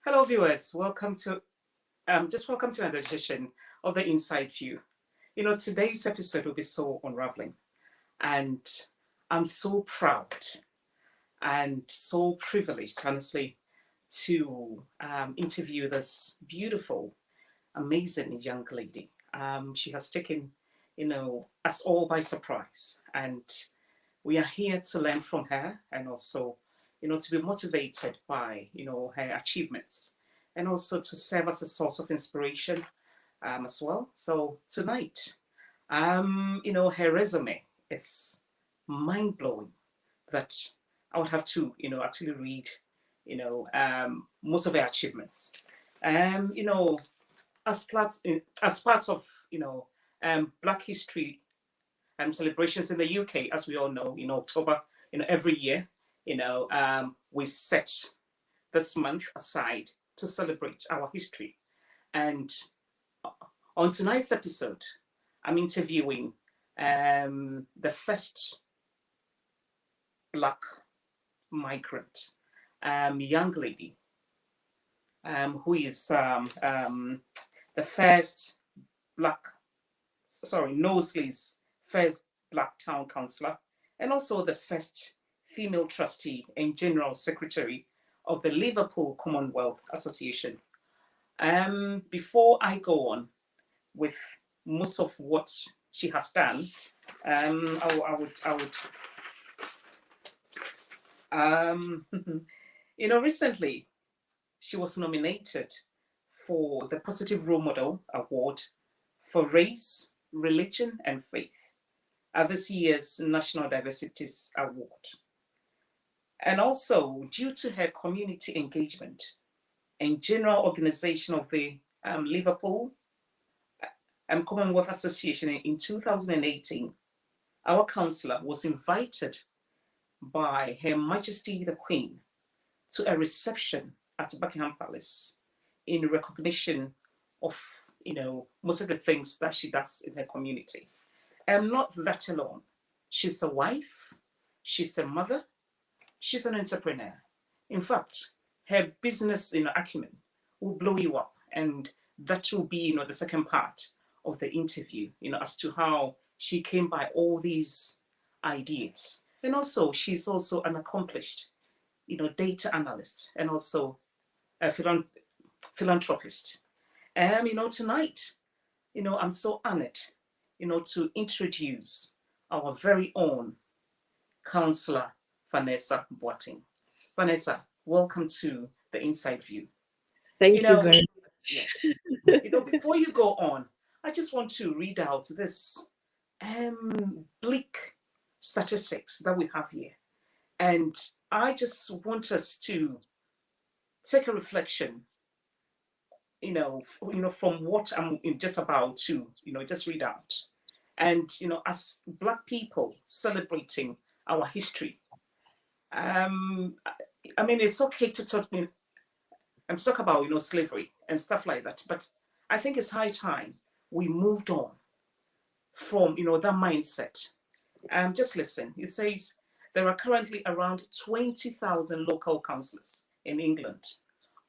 Hello, viewers. Welcome to another edition of the Inside View. Today's episode will be so unraveling, and I'm so proud and so privileged, honestly, to interview this beautiful, amazing young lady. She has taken, us all by surprise, and we are here to learn from her and also to be motivated by her achievements and also to serve as a source of inspiration as well. So tonight, her resume is mind-blowing that I would have to actually read most of her achievements. As part of Black History celebrations in the UK, as we all know, October, every year, we set this month aside to celebrate our history. And on tonight's episode, I'm interviewing the first Black migrant young lady who is the first Knowsley's first Black Town Councillor, and also the first female trustee and general secretary of the Liverpool Commonwealth Association. Before I go on with most of what she has done, I would recently she was nominated for the Positive Role Model Award for Race, Religion and Faith at this year's National Diversities Award. And also, due to her community engagement and general organization of the Liverpool Commonwealth Association in 2018, our councillor was invited by Her Majesty the Queen to a reception at Buckingham Palace in recognition of most of the things that she does in her community. And not that alone. She's a wife, she's a mother, she's an entrepreneur. In fact, her business acumen will blow you up. And that will be the second part of the interview, as to how she came by all these ideas. And also, she's also an accomplished, data analyst and also a philanthropist. Tonight, I'm so honored, to introduce our very own Councillor Vanessa Boateng. Vanessa, welcome to the Inside View. Thank you very much. Yes. Before you go on, I just want to read out this bleak statistics that we have here. And I just want us to take a reflection, from what I'm just about to, just read out. And, as Black people celebrating our history, it's okay to talk about, slavery and stuff like that. But I think it's high time we moved on from, that mindset. Just listen. It says there are currently around 20,000 local councillors in England,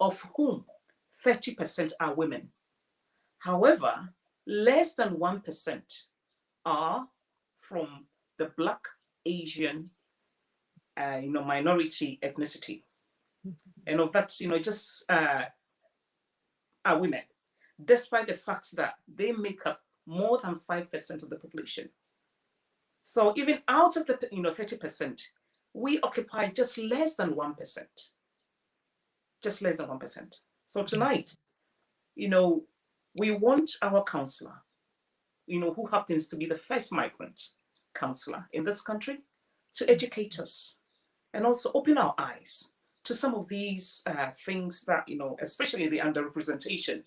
of whom 30% are women. However, less than 1% are from the Black, Asian, minority ethnicity. And of that, just are women, despite the fact that they make up more than 5% of the population. So even out of the 30%, we occupy just less than 1%. Just less than 1%. So tonight, we want our councillor, who happens to be the first migrant councillor in this country, to educate us and also open our eyes to some of these things that, especially the underrepresentation,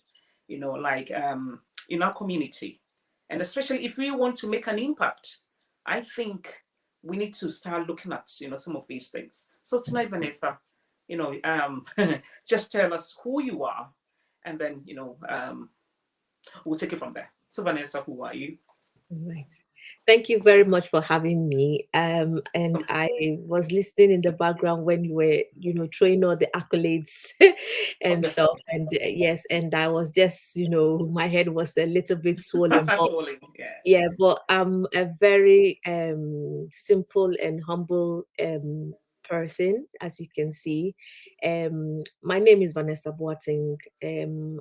like in our community. And especially if we want to make an impact, I think we need to start looking at, some of these things. So tonight, Vanessa, just tell us who you are, and then, we'll take it from there. So Vanessa, who are you? Right. Thank you very much for having me. And I was listening in the background when you were, throwing all the accolades and Obviously. stuff. And yes, and I was just, my head was a little bit swollen. But Swollen, yeah. yeah, but I'm a very simple and humble person, as you can see. My name is Vanessa Boateng. I'm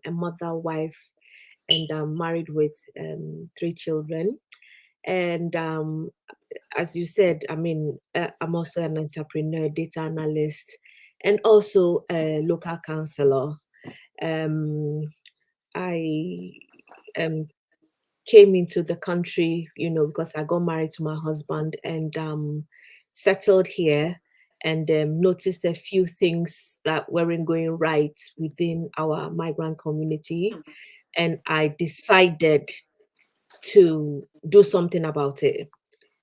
a mother, wife, and I'm married with 3 children. And as you said, I mean, I'm also an entrepreneur, data analyst, and also a local councillor. Um, I came into the country, because I got married to my husband and settled here and noticed a few things that weren't going right within our migrant community. And I decided to do something about it.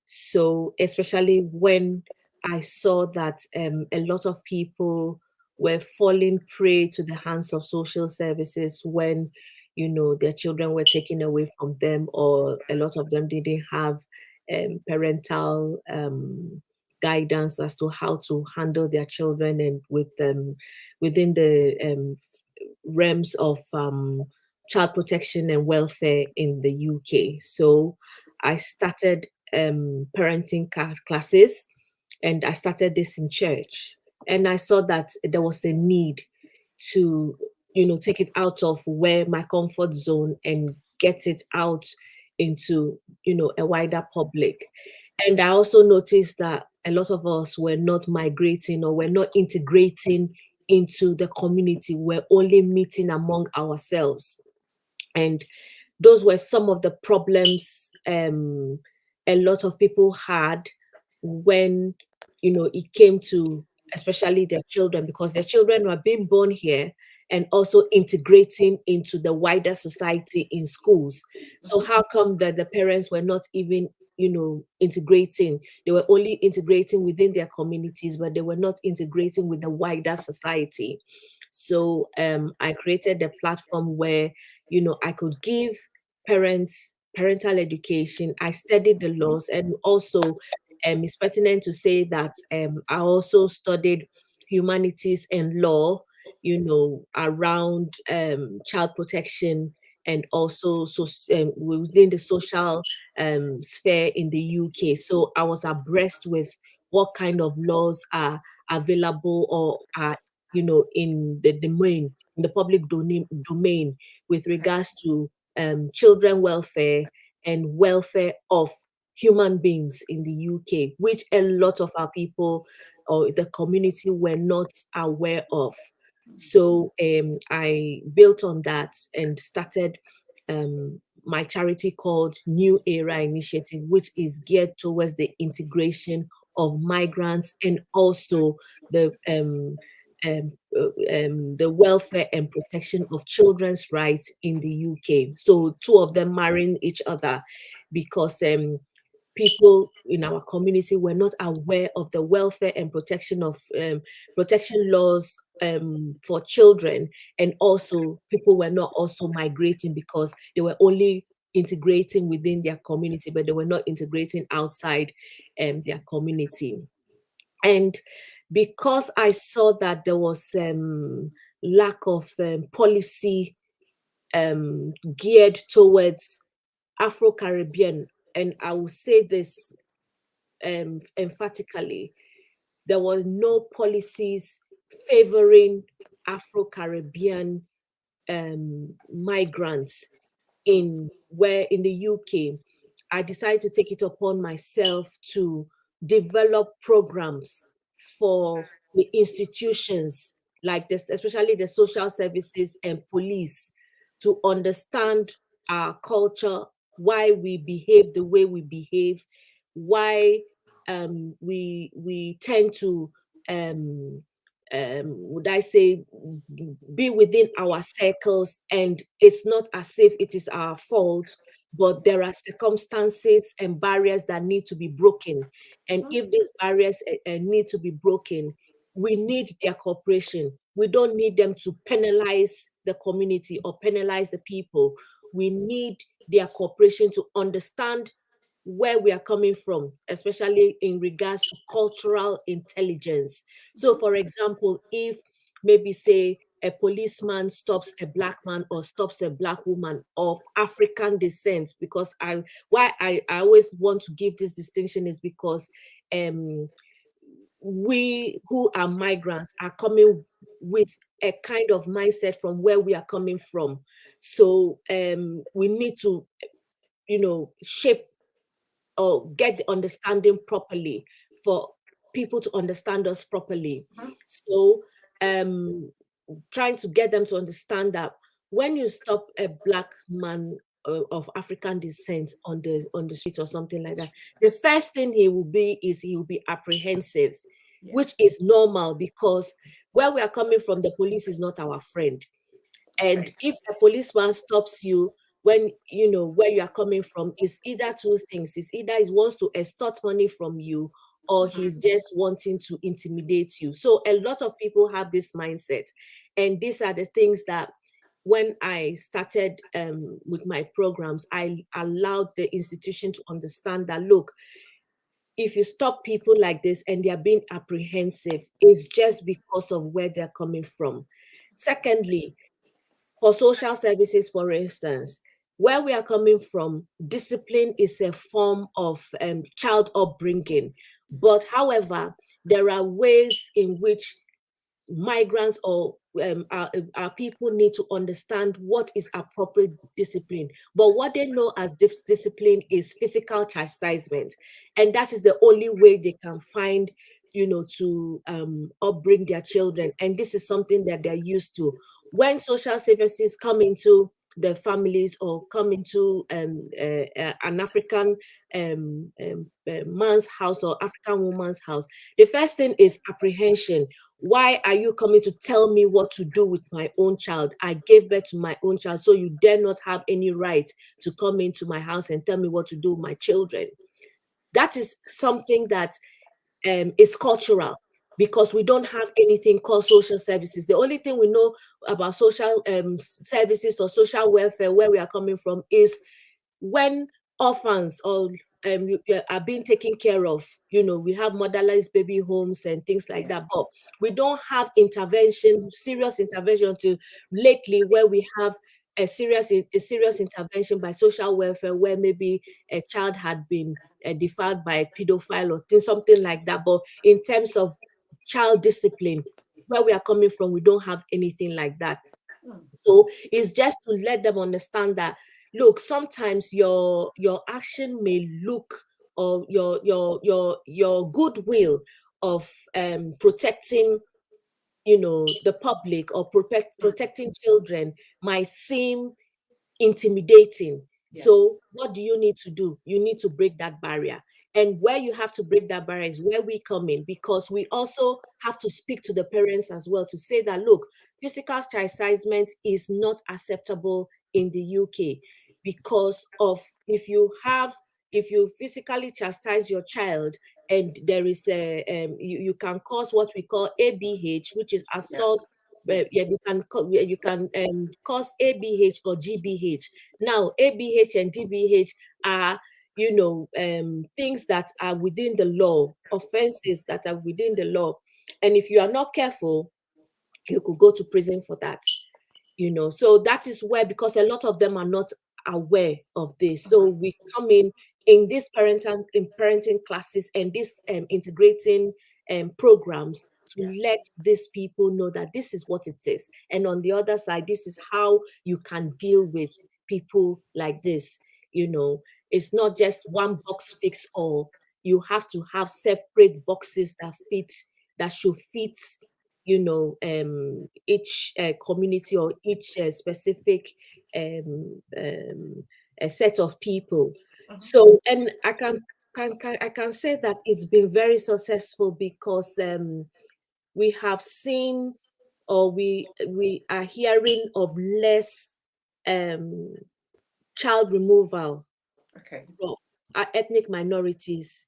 So, especially when I saw that a lot of people were falling prey to the hands of social services when, their children were taken away from them, or a lot of them didn't have parental guidance as to how to handle their children and with them within the realms of child protection and welfare in the UK. So I started parenting classes, and I started this in church. And I saw that there was a need to, take it out of where my comfort zone and get it out into, a wider public. And I also noticed that a lot of us were not migrating or were not integrating into the community. We're only meeting among ourselves. And those were some of the problems a lot of people had when it came to especially their children, because their children were being born here and also integrating into the wider society in schools. So how come that the parents were not even integrating? They were only integrating within their communities, but they were not integrating with the wider society. So I created a platform where I could give parents parental education. I studied the laws, and also it's pertinent to say that I also studied humanities and law, around child protection, and also within the social sphere in the UK. So I was abreast with what kind of laws are available or are in the domain, in the public domain, with regards to children welfare and welfare of human beings in the UK, which a lot of our people or the community were not aware of. So I built on that and started my charity called New Era Initiative, which is geared towards the integration of migrants and also the the welfare and protection of children's rights in the UK. So two of them marrying each other, because people in our community were not aware of the welfare and protection of protection laws for children, and also people were not also migrating because they were only integrating within their community, but they were not integrating outside their community. And because I saw that there was lack of policy geared towards Afro-Caribbean, and I will say this emphatically, there were no policies favoring Afro-Caribbean migrants in the UK. I decided to take it upon myself to develop programs for the institutions like this, especially the social services and police, to understand our culture, why we behave the way we behave, why we tend to would I say, be within our circles, and it's not as if it is our fault, but there are circumstances and barriers that need to be broken. And if these barriers need to be broken, we need their cooperation. We don't need them to penalize the community or penalize the people. We need their cooperation to understand where we are coming from, especially in regards to cultural intelligence. So, for example, if maybe say a policeman stops a black man or stops a black woman of African descent, because I always want to give this distinction is because we who are migrants are coming with a kind of mindset from where we are coming from. So we need to, shape or get the understanding properly for people to understand us properly. So trying to get them to understand that when you stop a black man of African descent on the street or something like that, the first thing he will be apprehensive, which is normal because where we are coming from, the police is not our friend. And if a policeman stops you when you know where you are coming from, it's either two things. It's either he wants to extort money from you or he's just wanting to intimidate you. So a lot of people have this mindset. And these are the things that when I started with my programs, I allowed the institution to understand that, look, if you stop people like this and they are being apprehensive, it's just because of where they're coming from. Secondly, for social services, for instance, where we are coming from, discipline is a form of child upbringing. But however, there are ways in which migrants or our people need to understand what is appropriate discipline. But what they know as discipline is physical chastisement. And that is the only way they can find, to upbring their children. And this is something that they're used to. When social services come into the families or come into an African man's house or African woman's house, the first thing is apprehension. Why are you coming to tell me what to do with my own child? I gave birth to my own child, so you dare not have any right to come into my house and tell me what to do with my children. That is something that is cultural, because we don't have anything called social services. The only thing we know about social services or social welfare where we are coming from is when orphans or are being taken care of. We have motherless baby homes and things like that, but we don't have serious intervention to lately where we have a serious intervention by social welfare where maybe a child had been defiled by a pedophile or something like that. But in terms of child discipline, where we are coming from, we don't have anything like that. So it's just to let them understand that, look, sometimes your action may look, or your goodwill of protecting the public or protecting children might seem intimidating. So what do you need to do? You need to break that barrier. And where you have to break that barrier is where we come in, because we also have to speak to the parents as well to say that, look, physical chastisement is not acceptable in the UK, because of if you physically chastise your child and there is you can cause what we call ABH, which is assault. You can cause ABH or GBH. Now, ABH and GBH are things that are within the law, offenses that are within the law. And if you are not careful, you could go to prison for that. So that is where, because a lot of them are not aware of this. So we come in these parenting classes and this integrating programs to let these people know that this is what it is. And on the other side, this is how you can deal with people like this. It's not just one box fix all. You have to have separate boxes that should fit each community or each specific a set of people. So, and I can say that it's been very successful because we have seen, or we are hearing of less child removal from ethnic minorities,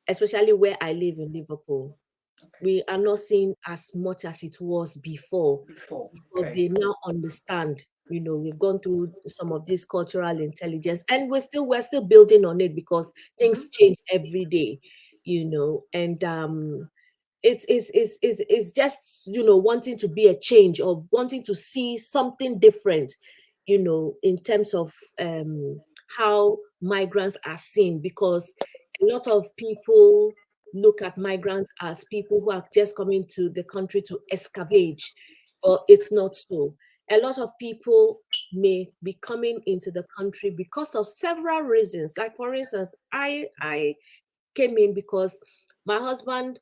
especially where I live in Liverpool. We are not seeing as much as it was before, because they now understand we've gone through some of this cultural intelligence, and we're still building on it, because things change every day, and it's just wanting to be a change, or wanting to see something different, in terms of how migrants are seen, because a lot of people look at migrants as people who are just coming to the country to excavate, but it's not so. A lot of people may be coming into the country because of several reasons. Like, for instance, I came in because my husband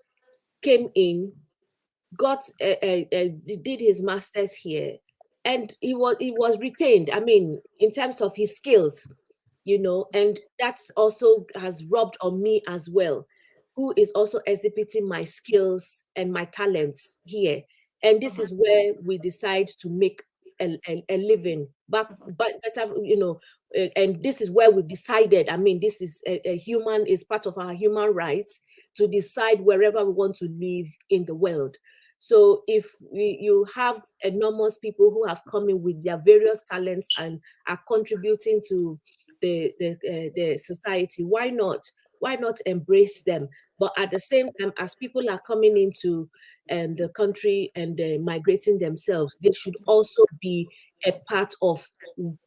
came in, did his master's here, and he was retained. I mean, in terms of his skills, and that's also has rubbed on me as well, who is also exhibiting my skills and my talents here. And this is where we decide to make a living back, but better, and this is where we decided, I mean, this is a human, is part of our human rights to decide wherever we want to live in the world. So if you have enormous people who have come in with their various talents and are contributing to the society, why not embrace them? But at the same time, as people are coming into the country and migrating themselves, they should also be a part of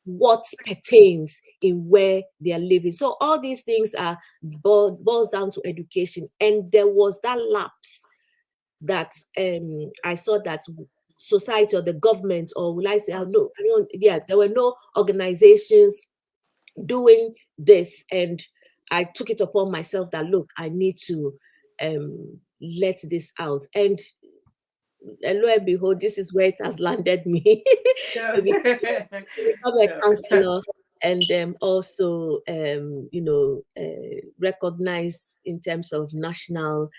what pertains in where they are living. So all these things are boils down to education. And there was that lapse that I saw, that society or the government, or will I say, no, yeah, there were no organizations doing this. And I took it upon myself that, look, I need to let this out. And lo and behold, this is where it has landed me to become a councillor, and also recognized in terms of national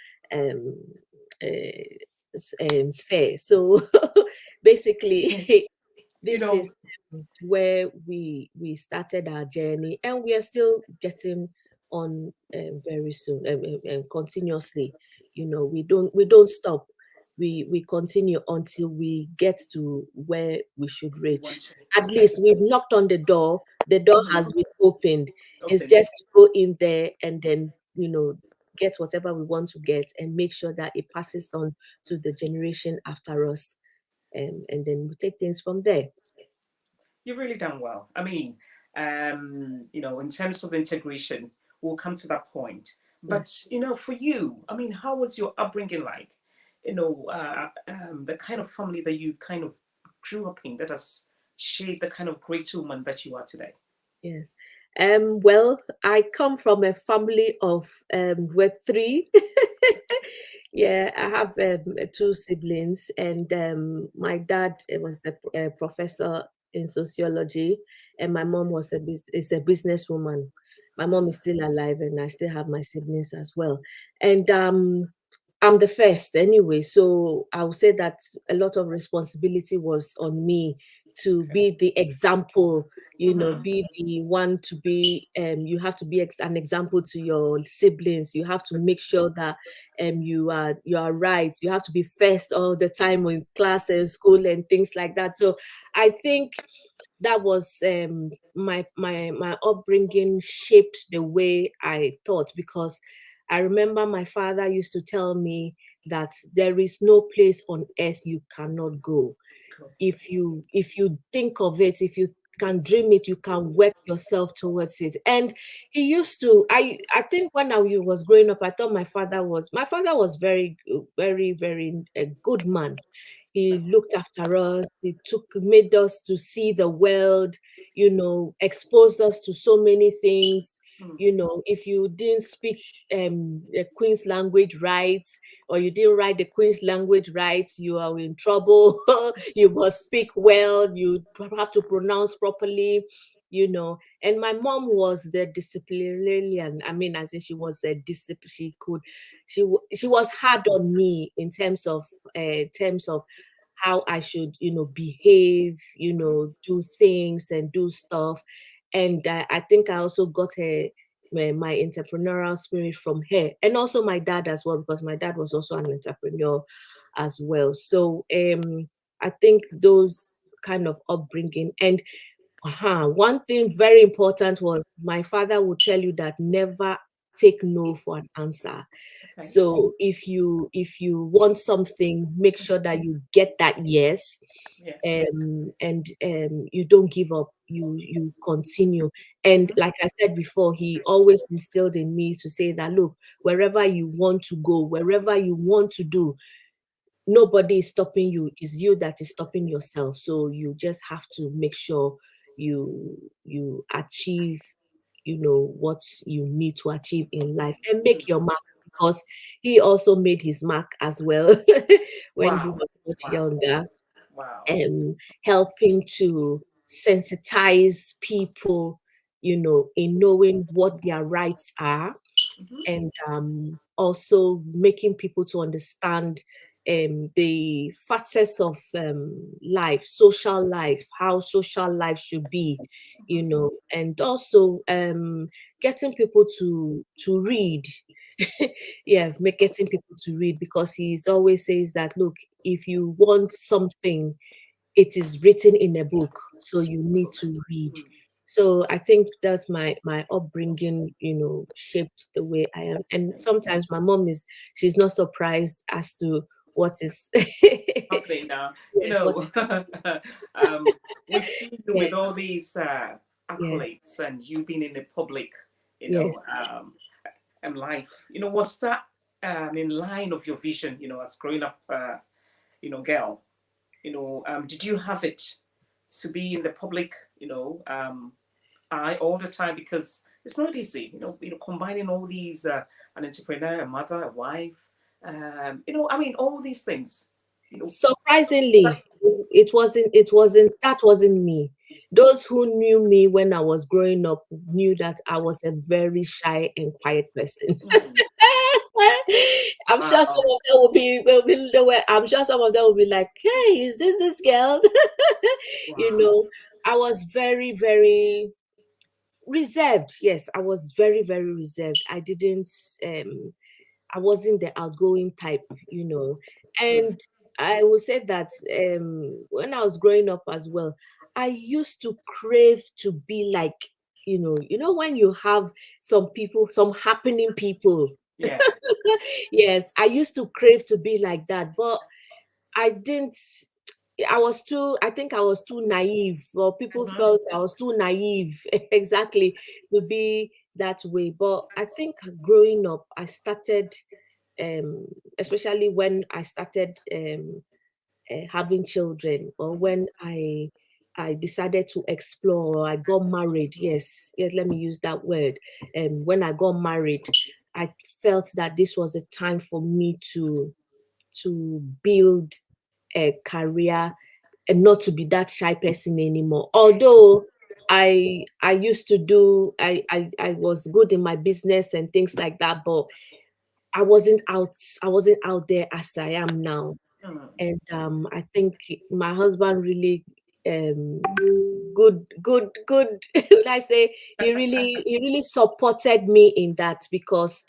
sphere. So basically, this is where we started our journey, and we are still getting on very soon, and continuously. We don't stop. We continue until we get to where we should reach. At least we've knocked on the door. The door has been opened. It's just to go in there and then get whatever we want to get, and make sure that it passes on to the generation after us, and then we take things from there. You've really done well. I mean, in terms of integration, we'll come to that point. But, for you, I mean, how was your upbringing like? The kind of family that you kind of grew up in that has shaped the kind of great woman that you are today. Yes. Well, I come from a family of we're three. Yeah, I have two siblings, and my dad was a professor in sociology, and my mom is a businesswoman. My mom is still alive, and I still have my siblings as well. And I'm the first anyway, so I would say that a lot of responsibility was on me to be the example, be the one to be, you have to be an example to your siblings. You have to make sure that you are right. You have to be first all the time in class and school and things like that. So I think that was my upbringing shaped the way I thought, because I remember my father used to tell me that there is no place on earth you cannot go. If you think of it, if you can dream it, you can work yourself towards it. And he used to, I think when I was growing up, I thought my father was very, very, very a good man. He looked after us. He made us to see the world, exposed us to so many things. If you didn't speak the Queen's language right, or you didn't write the Queen's language right, you are in trouble. You must speak well. You have to pronounce properly. And my mom was the disciplinarian. I mean, as if she was a discipline. She was hard on me in terms of how I should, behave, do things and do stuff. And I think I also got my entrepreneurial spirit from her, and also my dad as well, because my dad was also an entrepreneur as well. So I think those kind of upbringing. And one thing very important was my father would tell you that never take no for an answer. Okay. So if you want something, make sure that you get that yes, Yes. and you don't give up, you continue. And like I said before, he always instilled in me to say that, look, wherever you want to go, wherever you want to do, nobody is stopping you. It's you that is stopping yourself. So you just have to make sure you achieve, what you need to achieve in life, and make your mark, because he also made his mark as well when he Wow. was much Wow. younger, Wow. helping to sensitize people, in knowing what their rights are, Mhm. and also making people to understand the facets of life, social life, how social life should be, and also getting people to read. Yeah, getting people to read, because he's always says that, look, if you want something, it is written in a book, so you need to read. So I think that's my upbringing, shaped the way I am. And sometimes my mom she's not surprised as to what is Happening now. what. We see you Yes, with all these yes, accolades, and you being in the public, yes. life. Was that in line of your vision? As growing up, girl. Did you have it to be in the public? Eye all the time, because it's not easy. Combining all these, an entrepreneur, a mother, a wife. All these things. Surprisingly, that wasn't me. Those who knew me when I was growing up knew that I was a very shy and quiet person. Mm. I'm sure some Wow. of them I'm sure some of them will be like, "Hey, is this girl?" Wow. I was very, very reserved. Yes, I was very, very reserved. I wasn't the outgoing type. Mm. And I would say that when I was growing up as well, I used to crave to be like, when you have some happening people. Yeah. Yes, I used to crave to be like that, but I didn't. I think I was too naive, or people Mhm. felt I was too naive exactly to be that way. But I think growing up, I started, um, especially when I started having children, or when I decided to explore, or I got married. Yes, yes, let me use that word. When I got married, I felt that this was a time for me to build a career, and not to be that shy person anymore. Although I used to do I was good in my business and things like that, but I wasn't out there as I am now. Mm. And I think my husband really good would I say, he really supported me in that, because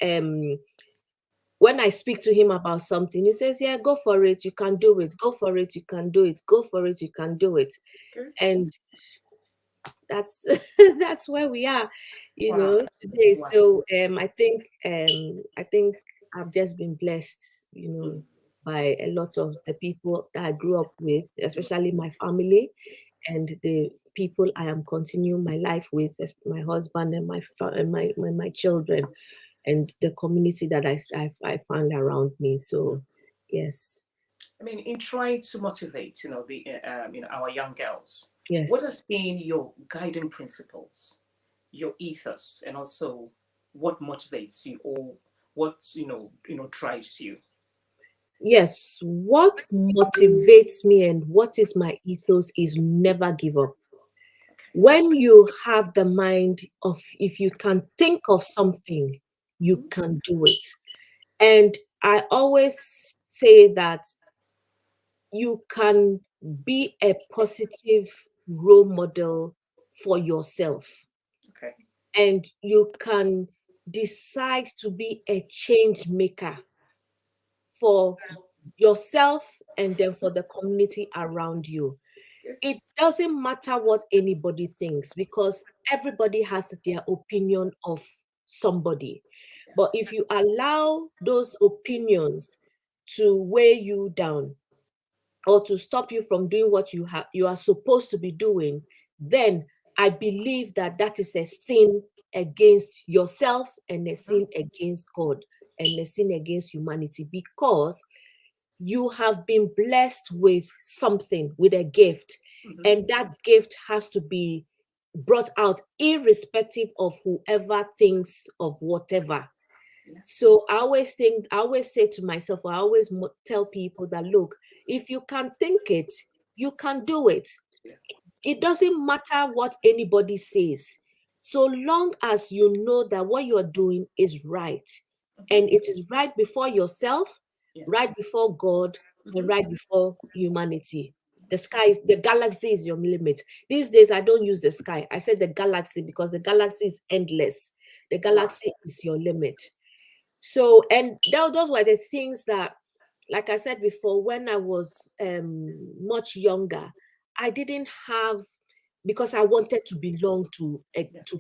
when I speak to him about something, he says, yeah, go for it, you can do it, go for it, you can do it, go for it, you can do it. Good. And that's that's where we are, Wow. today. Wow. So I think I've just been blessed, Mm. by a lot of the people that I grew up with, especially my family, and the people I am continuing my life with, as my husband and my children, and the community that I found around me. So yes, In trying to motivate, our young girls, what yes. has been your guiding principles, your ethos, and also what motivates you, or what drives you? Yes, what motivates me and what is my ethos is never give up. Okay. When you have the mind of, if you can think of something, you Mhm. can do it. And I always say that you can be a positive role model for yourself, Okay. and you can decide to be a change maker for yourself, and then for the community around you. Good. it doesn't matter what anybody thinks, because everybody has their opinion of somebody. But if you allow those opinions to weigh you down or to stop you from doing what you are supposed to be doing, then I believe that that is a sin against yourself and a sin against God and a sin against humanity, because you have been blessed with something, with a gift, and that gift has to be brought out irrespective of whoever thinks of whatever. So I always say to myself, I always tell people that, look, if you can think it, you can do it. It doesn't matter what anybody says, so long as you know that what you are doing is right, and it is right before yourself, right before God, and right before humanity. The galaxy is your limit. These days, I don't use the sky. I said the galaxy because the galaxy is endless. The galaxy is your limit. So, and those were the things that, like I said before, when I was much younger, I didn't have, because I wanted to belong to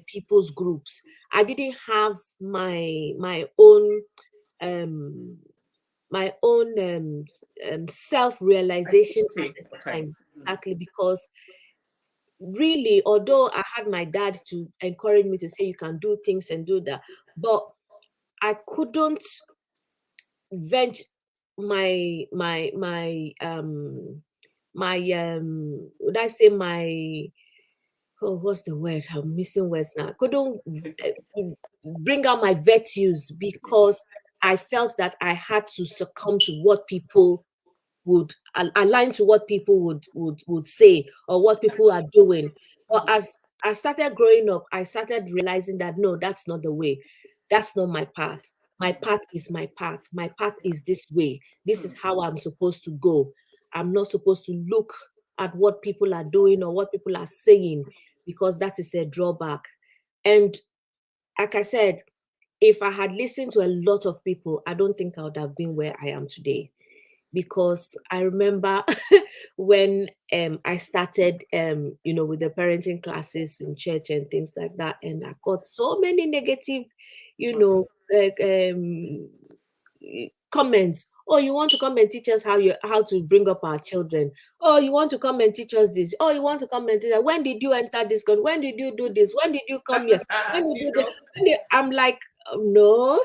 people's groups. I didn't have my own self-realization at the time, exactly, because really, although I had my dad to encourage me to say you can do things and do that, but I couldn't vent would I say my, oh, what's the word? I'm missing words now. I couldn't bring out my virtues because I felt that I had to succumb to what people would align to what people would say or what people are doing. But as I started growing up, I started realizing that no, that's not the way. That's not my path. My path is my path. My path is this way. This is how I'm supposed to go. I'm not supposed to look at what people are doing or what people are saying, because that is a drawback. And like I said, if I had listened to a lot of people, I don't think I would have been where I am today. Because I remember when I started, with the parenting classes in church and things like that, and I got so many negative, like comments. Oh, you want to come and teach us how to bring up our children? Oh, you want to come and teach us this? Oh, you want to come and teach us? When did you enter this country? When did you do this? When did you come here? When did you do that? I'm like, oh, no,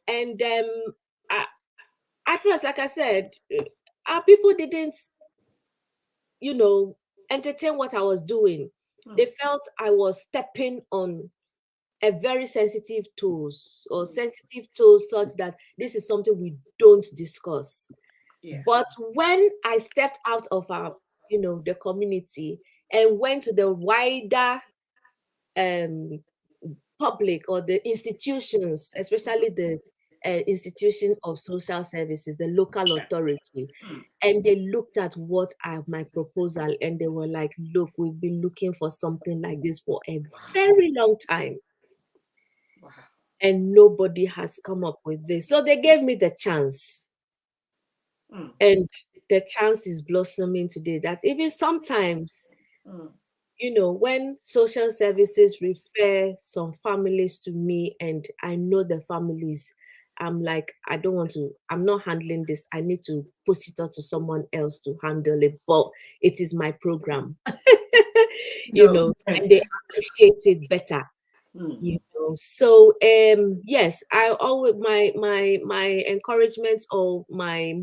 and at first, like I said, our people didn't, entertain what I was doing. They felt I was stepping on a very sensitive toes or sensitive toes, such that this is something we don't discuss. But when I stepped out of the community and went to the wider public or the institutions, especially the institution of social services, the local authority, and they looked at what my proposal, and they were like, look, we've been looking for something like this for a very long time. And nobody has come up with this. So they gave me the chance. And the chance is blossoming today, that even sometimes, when social services refer some families to me and I know the families, I'm like, I'm not handling this. I need to push it out to someone else to handle it. But it is my program, and they appreciate it better. So yes, I always my encouragement or my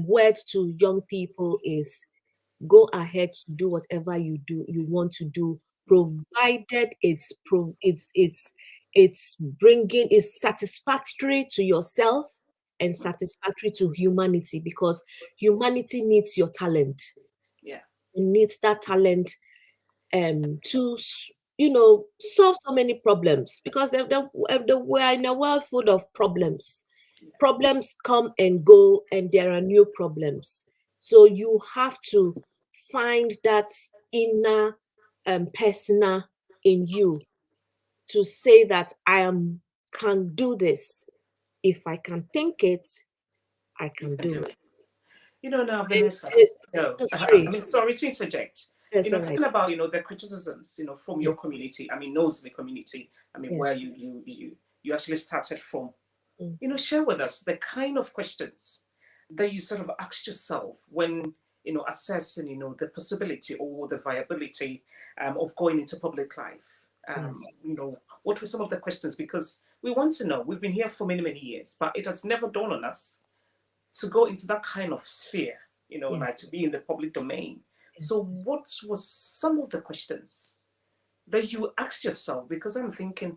word to young people is, go ahead to do whatever you want to do, provided it's satisfactory to yourself and satisfactory to humanity, because humanity needs your talent. It needs that talent to solve so many problems, because we're in a world full of problems. Problems come and go, and there are new problems. So you have to find that inner persona in you to say that can do this. If I can think it, I can do it. Now, And, Vanessa, no, oh, sorry, I mean, sorry to interject. that's all right. Talking about, the criticisms, from your Yes, community, I mean, Knowsley community, I mean, where yes. you actually started from. Mm. Share with us the kind of questions that you sort of asked yourself when, assessing, the possibility or the viability of going into public life. Yes, What were some of the questions? Because we want to know. We've been here for many, many years, but it has never dawned on us to go into that kind of sphere, yes, like to be in the public domain. So, yes. what was some of the questions that you asked yourself? Because I'm thinking,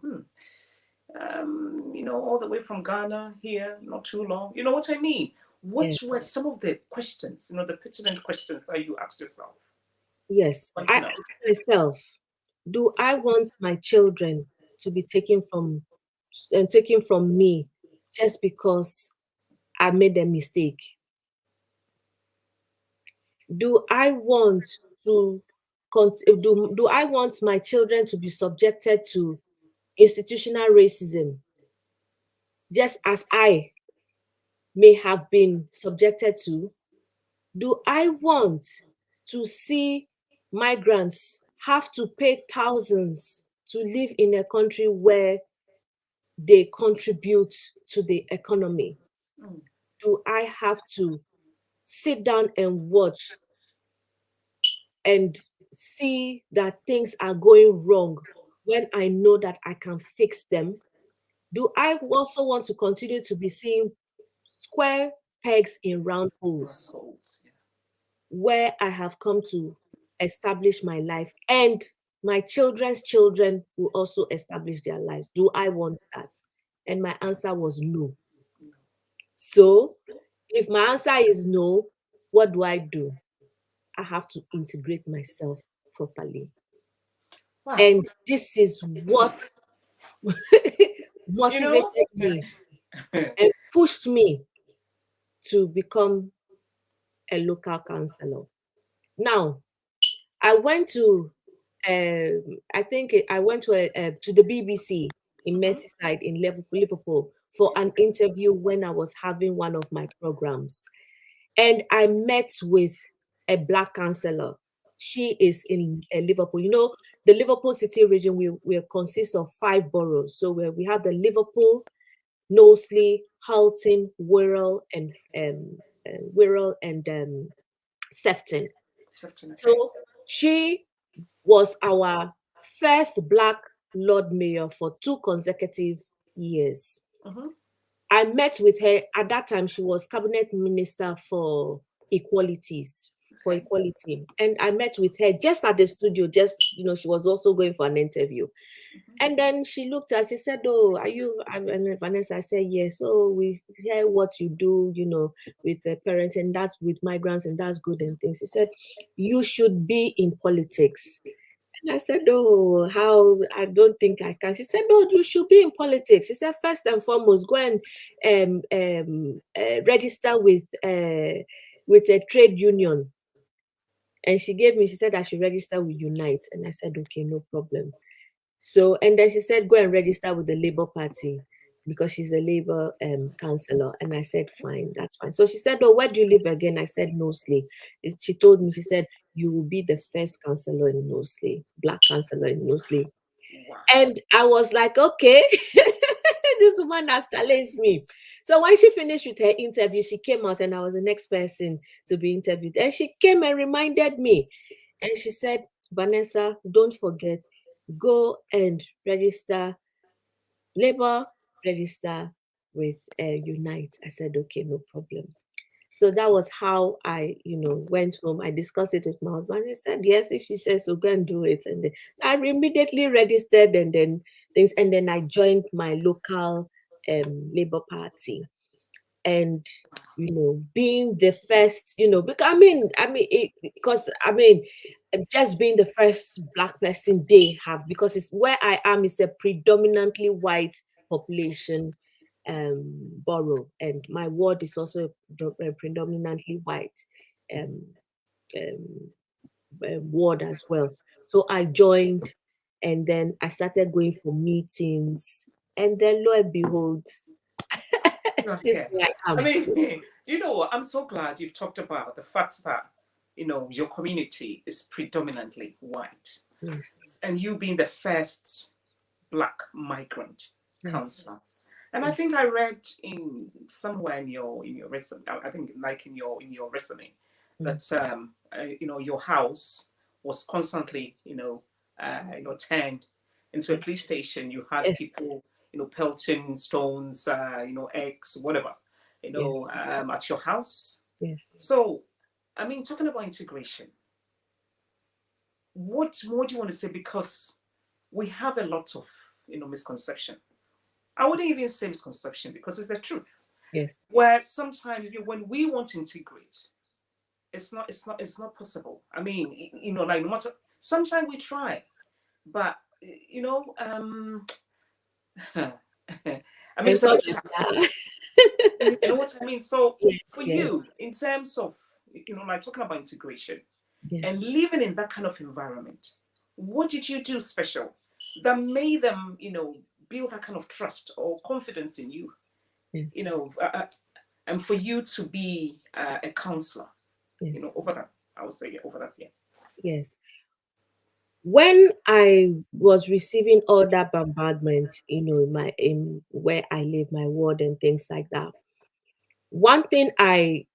all the way from Ghana here, not too long. You know what I mean? What Yes. were some of the questions, the pertinent questions that you asked yourself? Yes. Want I to know? ask myself, do I want my children to be taken from me just because I made a mistake? Do I want to do I want my children to be subjected to institutional racism just as I may have been subjected to? Do I want to see migrants have to pay thousands to live in a country where they contribute to the economy? Mm, Do I have to sit down and watch and see that things are going wrong when I know that I can fix them? Do I also want to continue to be seeing square pegs in round round holes holes, yeah. where I have come to establish my life and my children's children will also establish their lives? Do I want that? And my answer was no. No. So if my answer is no, what do? I have to integrate myself properly. Wow. And this is what You know? motivated me and pushed me to become a local councillor. Now, I went to, I think I went to the BBC in Mhm. Merseyside in Liverpool for an interview when I was having one of my programs. And I met with a Black councillor. She is in Liverpool. The Liverpool City region, we consist of 5 boroughs. So we have the Liverpool, Knowsley, Halton, Wirral, and Sefton. Certain, okay. So she was our first Black Lord Mayor for 2 consecutive years. Mm-hmm. I met with her at that time. She was cabinet minister for Okay. equality. And I met with her just at the studio, she was also going for an interview. Mm-hmm. And then she looked at, she said, "Oh, are you?" And Vanessa, I said, "Yes. Oh, we hear what you do, with the parents, and that's with migrants, and that's good and things." She said, "You should be in politics." And I said, "Oh, how? I don't think I can." She said, "No, you should be in politics." She said, "First and foremost, go and register with a trade union." And she said I should register with Unite. And I said, "Okay, no problem." So, and then she said, "Go and register with the Labour Party," because she's a Labour councillor. And I said, "Fine, that's fine." So she said, "Oh, where do you live again?" I said, "Knowsley." She told me, she said, "You will be the first councillor in Knowsley, Black councillor in Knowsley." Wow. And I was like, "Okay, this woman has challenged me." So when she finished with her interview, she came out and I was the next person to be interviewed. And she came and reminded me. And she said, "Vanessa, don't forget, go and register Labour, register with Unite." I said, "Okay, no problem." So that was how I, went home. I discussed it with my husband. He said, "Yes, if she says so, go and do it." And then so I immediately registered and then I joined my local Labour Party. And being the first, because just being the first Black person they have, because it's where I am is a predominantly white population borough, and my ward is also a predominantly white um, um, ward as well. So I joined, and then I started going for meetings, and then lo and behold, this is Okay. where I I am. mean, You know, I'm so glad you've talked about the fact that, you know, your community is predominantly white. Yes. And you being the first Black migrant Yes. councillor. And I think I read in somewhere in your resume, I think like in your resume, that you know, your house was constantly, you know, turned into a police station. You had Yes. people, you know, pelting stones, you know, eggs, whatever, you know, at your house. Yes. So, I mean, talking about integration, what more do you want to say? Because we have a lot of, you know, misconception. I wouldn't even say misconception because it's the truth. Yes. Where sometimes when we want to integrate, it's not possible. I mean, you know, like no matter, sometimes we try, but you know, I mean, it's a bit tough. You know what I mean? So for Yes. you, in terms of, you know, like talking about integration Yeah. and living in that kind of environment, what did you do special that made them, you know, build that kind of trust or confidence in you? Yes. You know, and for you to be a counselor, Yes. you know, over that, I would say, over that, yeah. Yes. When I was receiving all that bombardment, you know, in where I live, my ward and things like that, one thing I,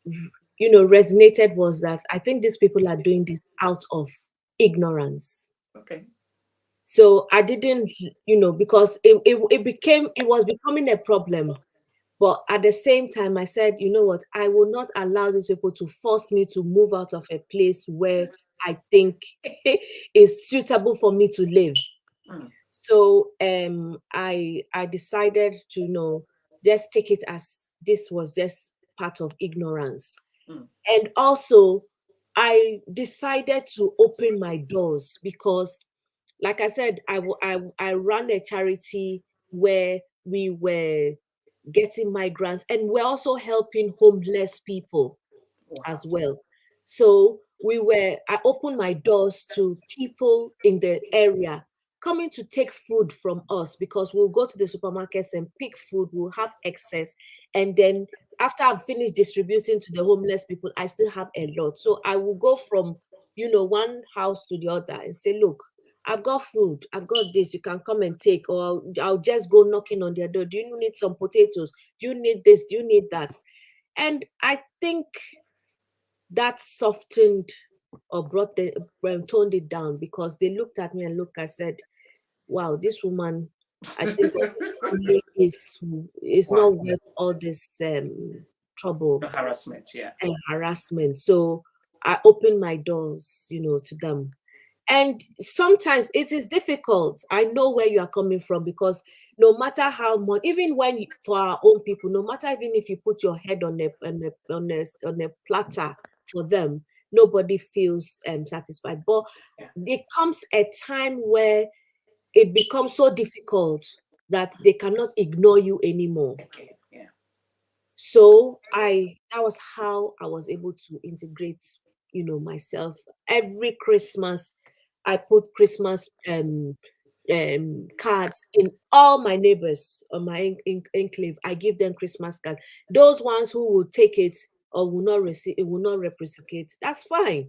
you know, resonated was that I think these people are doing this out of ignorance. Okay. So I didn't, you know, because it was becoming a problem. But at the same time, I said, you know what, I will not allow these people to force me to move out of a place where I think is suitable for me to live. So I decided to, you know, just take it as this was just part of ignorance. And also I decided to open my doors because, like I said, I ran a charity where we were getting migrants and we're also helping homeless people as well. So I opened my doors to people in the area coming to take food from us because we'll go to the supermarkets and pick food, we'll have excess. And then after I've finished distributing to the homeless people, I still have a lot. So I will go from, you know, one house to the other and say, look, I've got food, I've got this, you can come and take, or I'll just go knocking on their door. Do you need some potatoes? Do you need this? Do you need that? And I think that softened or toned it down because they looked at me and I said, wow, this woman, I think what this family is not worth all this trouble Harassment, yeah. and harassment. So I opened my doors, you know, to them. And sometimes it is difficult. I know where you are coming from because no matter how much, even when for our own people, no matter even if you put your head on a platter for them, nobody feels satisfied. But there comes a time where it becomes so difficult that they cannot ignore you anymore. Okay, yeah. So that was how I was able to integrate, you know, myself. Every Christmas, I put Christmas cards in all my neighbors on my enclave. I give them Christmas cards. Those ones who will take it or will not receive it, will not reciprocate, that's fine.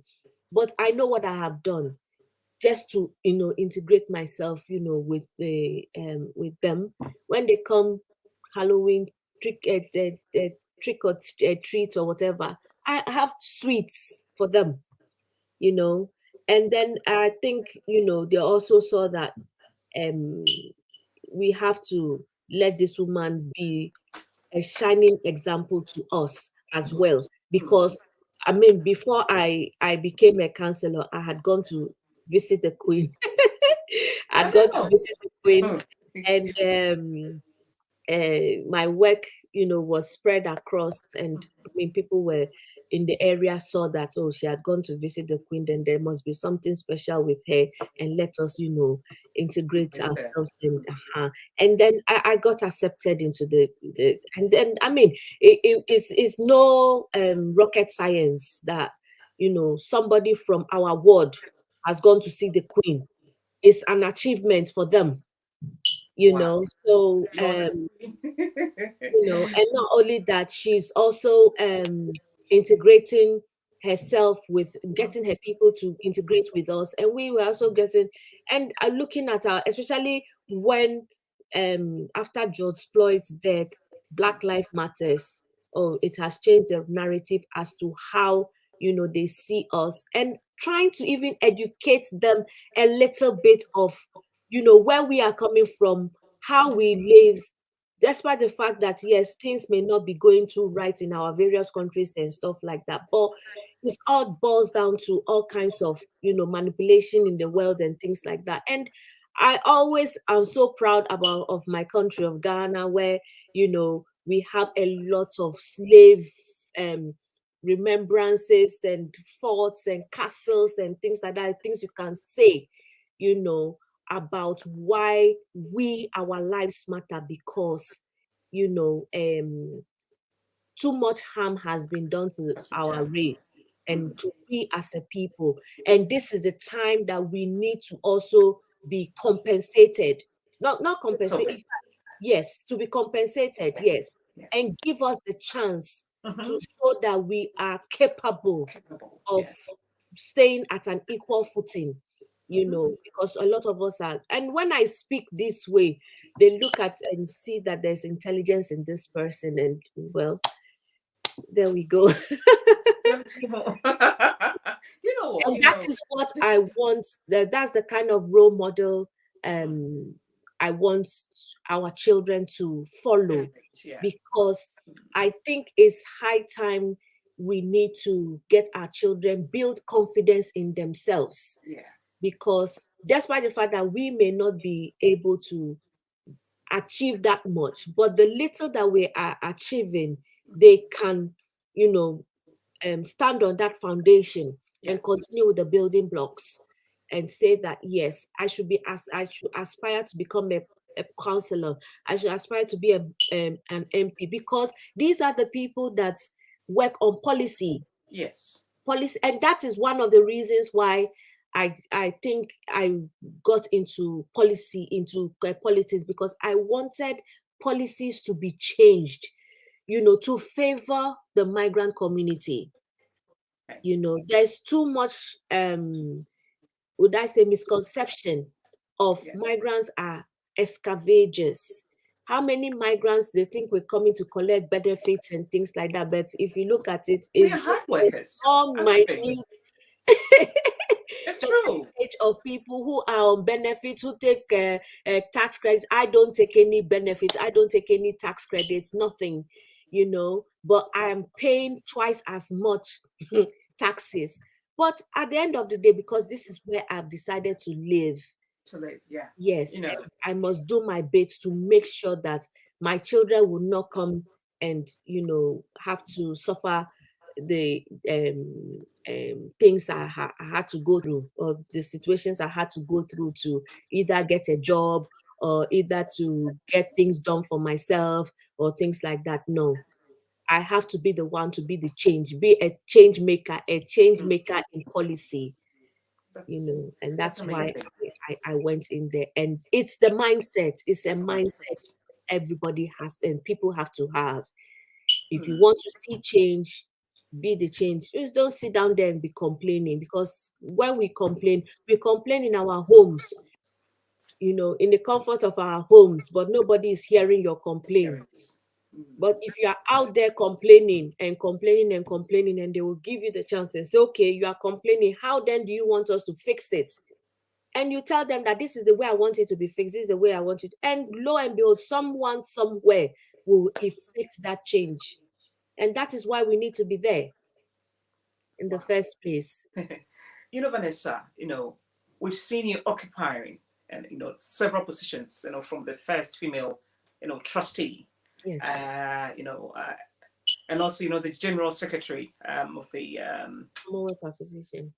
But I know what I have done just to, you know, integrate myself, you know, with with them when they come Halloween trick or treat or whatever. I have sweets for them, you know. And then I think, you know, they also saw that we have to let this woman be a shining example to us as well. Because I mean, before I became a councillor, I had gone to visit the Queen. I'd gone to visit the Queen, and my work, you know, was spread across, and I mean, people were in the area saw that, oh, she had gone to visit the Queen, then there must be something special with her, and let us, you know, integrate ourselves. And then I got accepted into the and then I mean, it's no rocket science that, you know, somebody from our ward has gone to see the Queen. It's an achievement for them. you Wow. know. So You understand? you know, and not only that, she's also integrating herself with getting her people to integrate with us, and we were also getting and looking at our, especially when after George Floyd's death, Black Lives Matters. Oh, it has changed the narrative as to how, you know, they see us, and trying to even educate them a little bit of, you know, where we are coming from, how we live, despite the fact that yes, things may not be going too right in our various countries and stuff like that, but it all boils down to all kinds of, you know, manipulation in the world and things like that. And I always am so proud about of my country of Ghana, where, you know, we have a lot of slave um remembrances and forts and castles and things like that, things you can say, you know, about why our lives matter, because, you know, too much harm has been done to That's my our job. race and to we as a people, and this is the time that we need to also be compensated, not compensated, Totally. yes, to be compensated, yes, Yeah. and give us the chance to Mm-hmm. show that we are capable Capable. of Yeah. staying at an equal footing, you Mm-hmm. know, because a lot of us are. And when I speak this way, they look at and see that there's intelligence in this person, and well, there we go. Let me more. You know what? And You that know. is what I want. That's the kind of role model I want our children to follow, Emulate. Yeah. because I think it's high time we need to get our children build confidence in themselves, Yeah. because despite the fact that we may not be able to achieve that much, but the little that we are achieving, they can, you know, stand on that foundation Yeah. and continue with the building blocks, and say that yes, I should aspire to become a councillor, I should aspire to be an MP, because these are the people that work on Yes. policy, and that is one of the reasons why I think I got into politics, because I wanted policies to be changed, you know, to favor the migrant community. Okay. You know, there's too much would I say misconception of Yeah. migrants are scavengers. How many migrants they think we're coming to collect benefits and things like that? But if you look at it, We are is hard a workers. small Honestly. minute It's true. percentage of people who are on benefits, who take tax credits. I don't take any benefits. I don't take any tax credits. Nothing, you know. But I am paying twice as much taxes. But at the end of the day, because this is where I've decided to live, To live. Yeah. yes, You know. I must do my bit to make sure that my children will not come and, you know, have to suffer the things I had to go through, or the situations I had to go through to either get a job or either to get things done for myself or things like that. No, I have to be the one to be the change, be a change Mm, maker in policy, you that's know, and that's that's why amazing. I went in there. And it's the mindset, it's a It's a mindset mindset. everybody has and people have to have. If you Mm. want to see change, be the change. Just don't sit down there and be complaining, because when we complain in our homes, you know, in the comfort of our homes, but nobody is hearing your complaints. Experience. Mm. But if you are out there complaining and complaining and complaining, and they will give you the chance and say, okay, you are complaining, how then do you want us to fix it? And you tell them that this is the way I want it to be fixed, this is the way I want it. And lo and behold, someone somewhere will effect that change. And that is why we need to be there in the Wow. first place. You know, Vanessa, you know, we've seen you occupying and several positions, from the first female, trustee, Yes. you know, and also, the general secretary of the Commonwealth Association.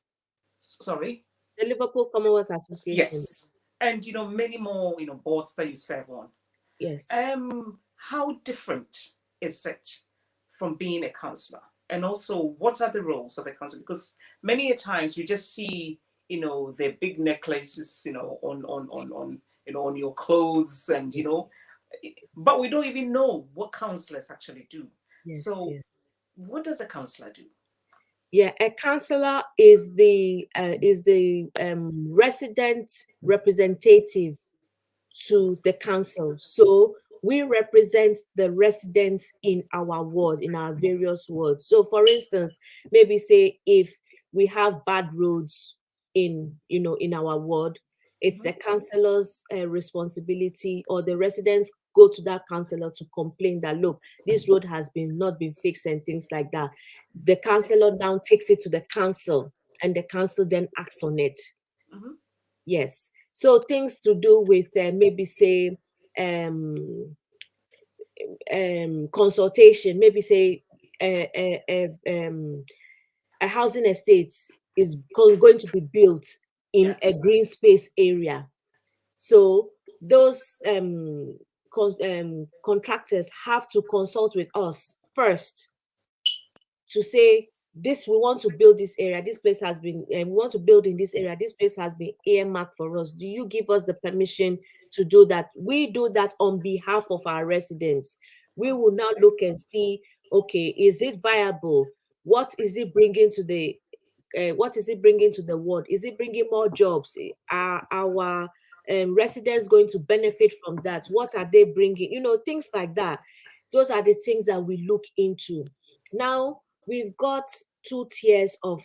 sorry, The Liverpool Commonwealth Association. yes, and many more, boards that you serve on. Yes. How different is it from being a councillor? And also, what are the roles of a councillor? Because many a times we just see, the big necklaces, on on your clothes and, but we don't even know what councillors actually do. Yes, So yes. what does a councillor do? Yeah, a councillor is the resident representative to the council. So we represent the residents in our ward, in our various wards. So for instance, maybe say if we have bad roads in our ward, it's the councillor's responsibility, or the residents go to that councillor to complain that, look, this road has not been fixed and things like that. The councillor now takes it to the council, and the council then acts on it. Mhm. Yes. So things to do with maybe say um, consultation, maybe say a housing estate is going to be built in Yeah. a green space area. So those contractors have to consult with us first to say, this, we want to build this area, this place has been, we want to build in this area, this place has been earmarked for us. Do you give us the permission to do that? We do that on behalf of our residents. We will now look and see, okay, is it viable? What is it bringing to the world? Is it bringing more jobs? Are our residents going to benefit from that? What are they bringing? Things like that. Those are the things that we look into. Now, we've got two tiers of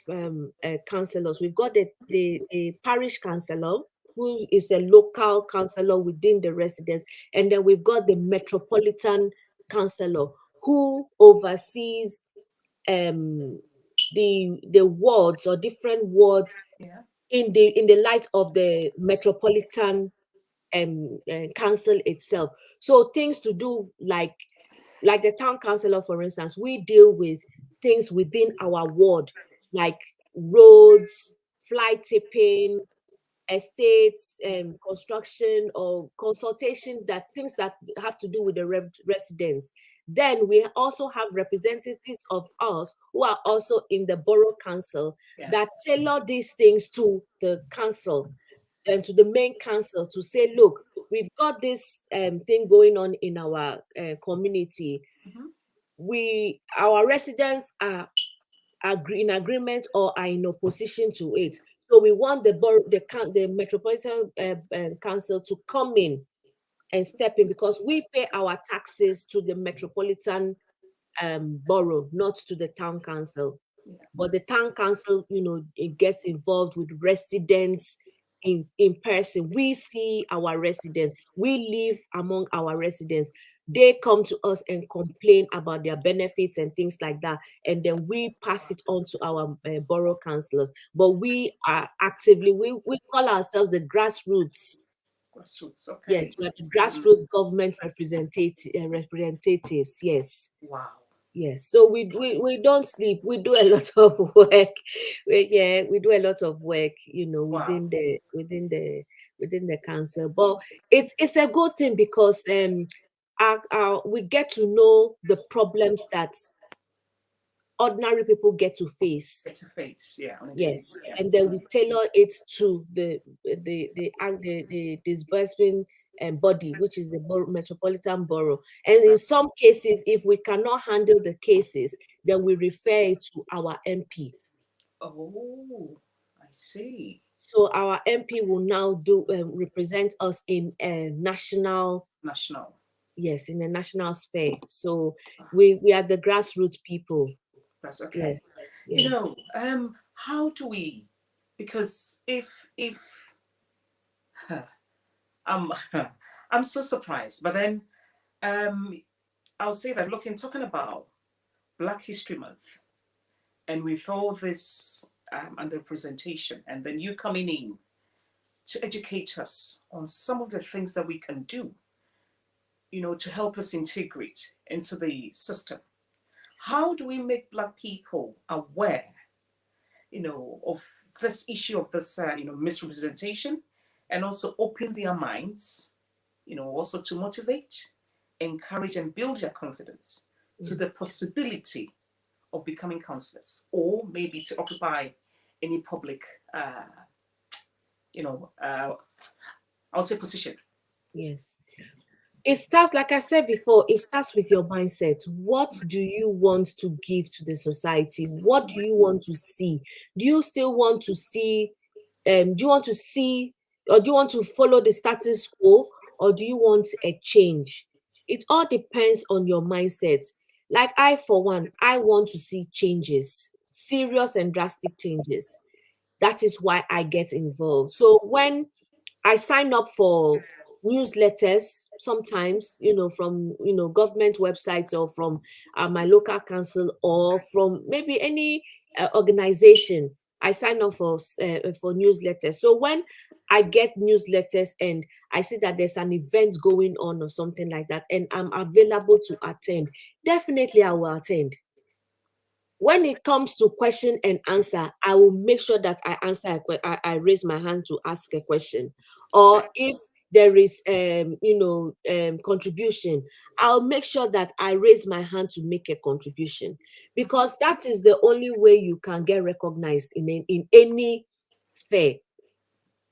councillors. We've got the parish councillor, who is a local councillor within the residence, and then we've got the metropolitan councillor, who oversees the wards, or different wards, Yeah. in the light of the metropolitan council itself. So things to do like the town councillor, for instance, we deal with things within our ward, like roads, fly tipping, estates, construction, or consultation, that things that have to do with the residents. Then we also have representatives of us who are also in the borough council, Yeah. that tailor these things to the council and to the main council, to say, look, we've got this thing going on in our community. Mhm. Our residents are in agreement or are in opposition to it. So we want the metropolitan council to come in and step in, because we pay our taxes to the metropolitan borough, not to the town council. Yeah. But the town council, it gets involved with residents in person. We see our residents. We live among our residents. They come to us and complain about their benefits and things like that, and then we pass it on to our borough councillors. But we are actively, we call ourselves the grassroots. Grassroots. Okay. Yes, we are the grassroots government representatives. Yes. Wow. Yes, so we don't sleep. We do a lot of work. We do a lot of work, Wow. within the council. But it's a good thing, because we get to know the problems that ordinary people get to face. Face to face. Yeah. On a daily. Yes, Yeah. and then we tailor it to the disbursing body, which is the metropolitan borough. And in some cases, if we cannot handle the cases, then we refer it to our MP. Oh, I see. So our MP will now represent us in a national, National. yes, in a national sphere. So we are the grassroots people. That's okay. Yes, yes. How do we? Because if I'm I'm so surprised, but then I'll say that talking about Black History Month, and with all this underrepresentation, and then you coming in to educate us on some of the things that we can do, to help us integrate into the system. How do we make Black people aware, of this issue of this, misrepresentation, and also open their minds, also to motivate, encourage, and build their confidence to the possibility of becoming councillors, or maybe to occupy any public, I'll say position. Yes. It starts, like I said before, it starts with your mindset. What do you want to give to the society? What do you want to see? Do you still want to see, do you want to see, or do you want to follow the status quo, or do you want a change? It all depends on your mindset. Like I, for one, I want to see changes, serious and drastic changes. That is why I get involved. So when I sign up for newsletters sometimes, from, government websites, or from my local council, or from maybe any organization. I sign up for newsletters. So when I get newsletters and I see that there's an event going on or something like that, and I'm available to attend, definitely I will attend. When it comes to question and answer, I will make sure that I answer. I raise my hand to ask a question, or if there is, contribution, I'll make sure that I raise my hand to make a contribution, because that is the only way you can get recognized in any sphere.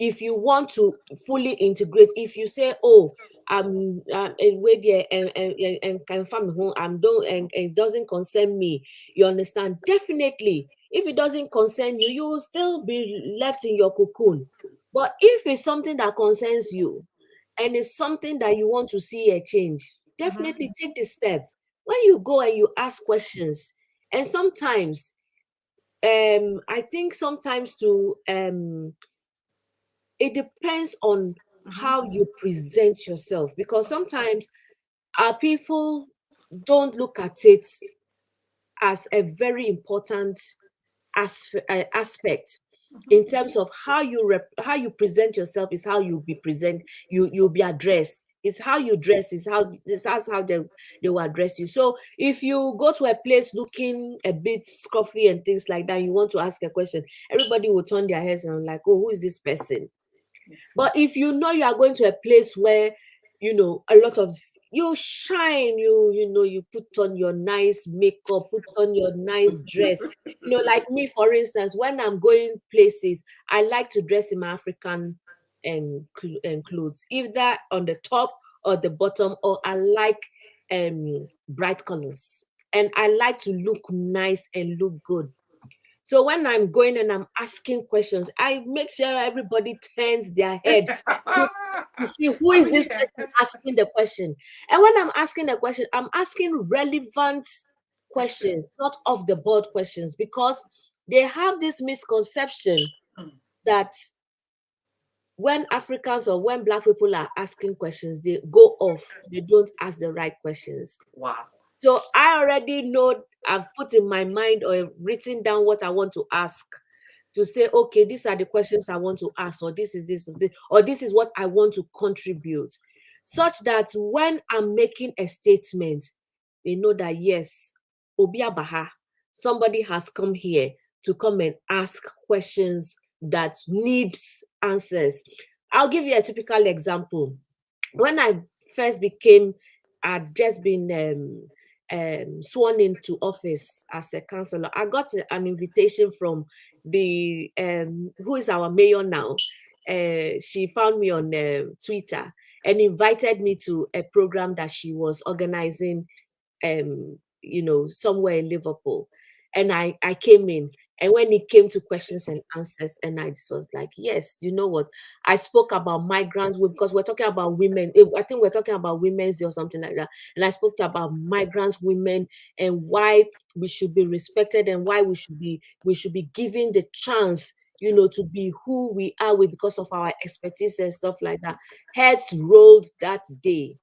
If you want to fully integrate, if you say, oh, wait there and confirm who I'm doing, and it doesn't concern me, you understand? Definitely, if it doesn't concern you, you will still be left in your cocoon. But if it's something that concerns you, and it's something that you want to see a change, definitely take the step. When you go and you ask questions, and sometimes, I think sometimes to it depends on how you present yourself, because sometimes our people don't look at it as a very important aspect. In terms of how you present yourself is how you'll be addressed. It's how you dress is how they will address you. So if you go to a place looking a bit scruffy and things like that, you want to ask a question, everybody will turn their heads and like, oh, who is this person? But if you know you are going to a place where, a lot of you shine, you put on your nice makeup, put on your nice dress. Like me, for instance, when I'm going places, I like to dress in my African and clothes, either on the top or the bottom, or I like bright colors. And I like to look nice and look good. So when I'm going and I'm asking questions, I make sure everybody turns their head to see who is this person asking the question. And when I'm asking the question, I'm asking relevant questions, not off the board questions, because they have this misconception that when Africans or when Black people are asking questions, they go off. They don't ask the right questions. Wow. So I already know, I've put in my mind or written down what I want to ask, to say, okay, these are the questions I want to ask, or this is or this is what I want to contribute, such that when I'm making a statement, they know that yes, Obia Baha, somebody has come here to come and ask questions that needs answers. I'll give you a typical example. When I first I'd just been sworn into office as a councillor, I got an invitation from the who is our mayor now. She found me on Twitter and invited me to a program that she was organizing, somewhere in Liverpool. And I came in. And when it came to questions and answers, and I just was like, yes, you know what? I spoke about migrants because we're talking about women. I think we're talking about women's or something like that. And I spoke about migrants, women, and why we should be respected, and why we should be given the chance, to be who we are with because of our expertise and stuff like that. Heads rolled that day.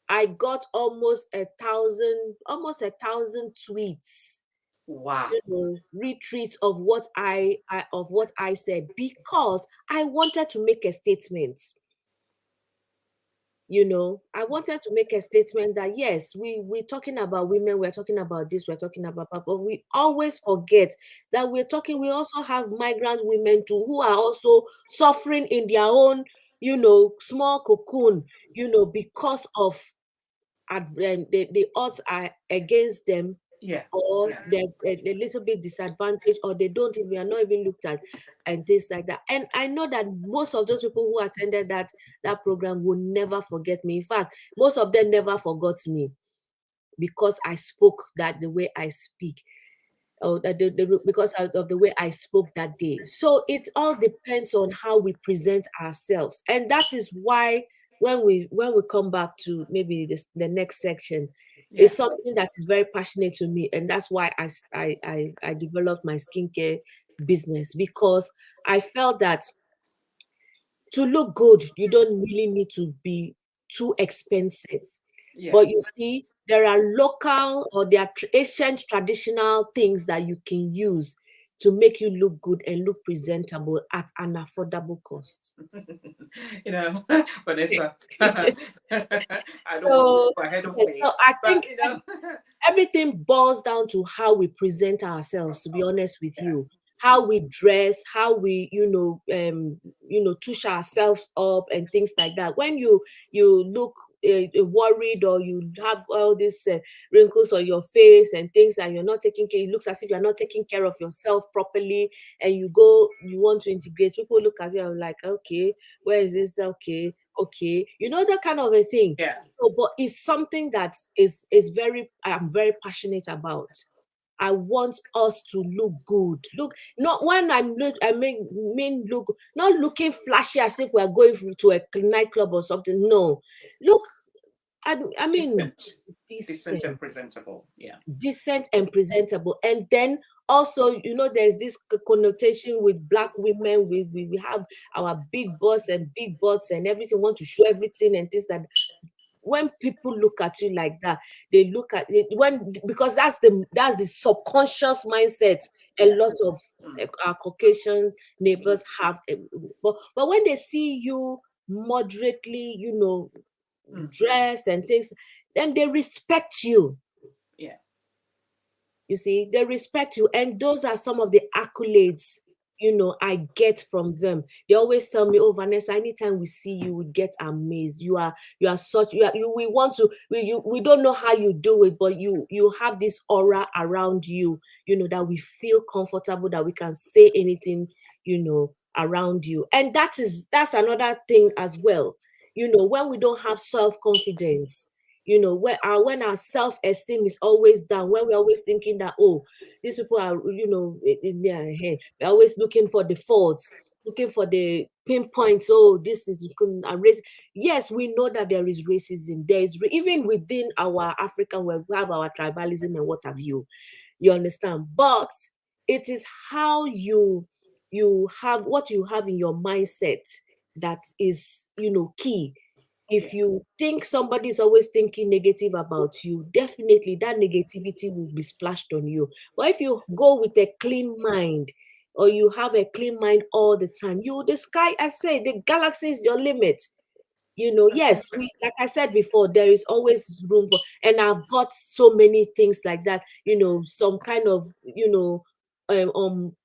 I got almost a thousand tweets, Wow. retweets of what I said, because I wanted to make a statement. I wanted to make a statement that yes, we're talking about women, we're talking about this, we're talking about that, but we always forget that we also have migrant women too, who are also suffering in their own, small cocoon, because of the odds are against them, or they're a little bit disadvantaged, or they don't even, are not even looked at, and things like that. And I know that most of those people who attended that program will never forget me. In fact, most of them never forgot me, because I spoke that the way I speak, or because of the way I spoke that day. So it all depends on how we present ourselves, and that is why when we come back to maybe the next section, it's something that is very passionate to me, and that's why I developed my skincare business, because I felt that to look good, you don't really need to be too expensive. But you see, there are local, or there are ancient traditional things that you can use to make you look good and look presentable at an affordable cost. You know, Vanessa, I don't want to go ahead of me. So I think you know, everything boils down to how we present ourselves, to be honest with you. How we dress, how we, touch ourselves up and things like that. When you look worried, or you have all these wrinkles on your face and things, and you're not taking care, it looks as if you're not taking care of yourself properly, and you want to integrate, people look at you and like, okay, where is this? Okay, that kind of a thing. So, but it's something that I'm very passionate about. I want us to look good. Look, not when I mean look, not looking flashy as if we're going to a nightclub or something. No, look, I mean decent and presentable. Decent and presentable. And then also, there's this connotation with Black women. We have our big boss and big butts and everything, want to show everything and things that. When people look at you like that, they look at it because that's the subconscious mindset a lot of our Caucasian neighbors have. But when they see you moderately, dress and things, then they respect you. You see, they respect you, and those are some of the accolades I get from them. They always tell me, "Oh, Vanessa, anytime we see you, we get amazed. You are such we want to we don't know how you do it, but you have this aura around you, that we feel comfortable, that we can say anything, around you." And that's another thing as well. When we don't have self-confidence, when our self-esteem is always down, when we're always thinking that, oh, these people are, in their head, we're always looking for the faults, looking for the pinpoints. Oh, this is a race. Yes, we know that there is racism. There is even within our African, where we have our tribalism and what have you. You understand? But it is how you have what you have in your mindset that is, key. If you think somebody is always thinking negative about you, definitely that negativity will be splashed on you. But if you go with a clean mind, or you have a clean mind all the time, the sky, I say, the galaxy is your limit. Yes, like I said before, there is always room for, and I've got so many things like that, some kind of,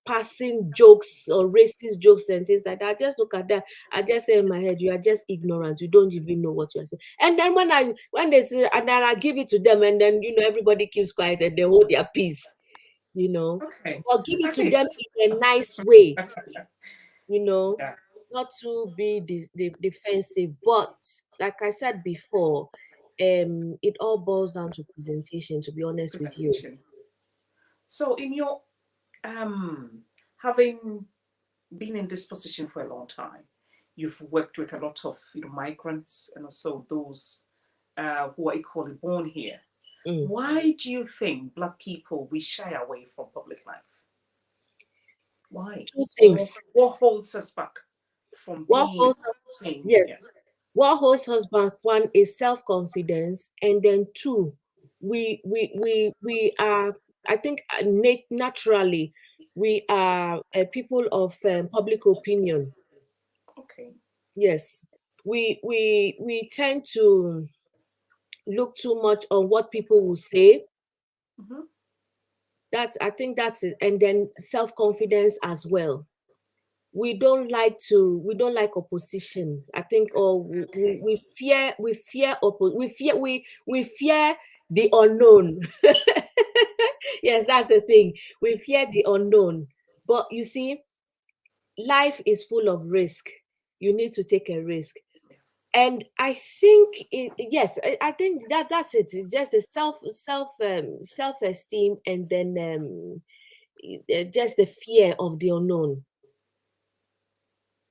passing jokes or racist jokes and things like that. I just look at that. I just say in my head, you are just ignorant. You don't even know what you're saying. And then when they say, and then I give it to them, and then everybody keeps quiet and they hold their peace. Or give it to them in a nice way. Not to be defensive, but like I said before, it all boils down to presentation, to be honest with you. So in your having been in this position for a long time, you've worked with a lot of migrants and also those who are equally born here. Why do you think Black people, we shy away from public life? Why? Two things. What holds us back from being seen? Yes. What holds us back? One is self-confidence, and then two, we are, I think, naturally, we are people of public opinion. Okay. Yes, we tend to look too much on what people will say. I think that's it. And then self-confidence as well. We don't like opposition. I think, or we fear the unknown. Yes, that's the thing. We fear the unknown. But you see, life is full of risk. You need to take a risk. And I think yes, I think that's it. It's just a self-esteem, and then just the fear of the unknown,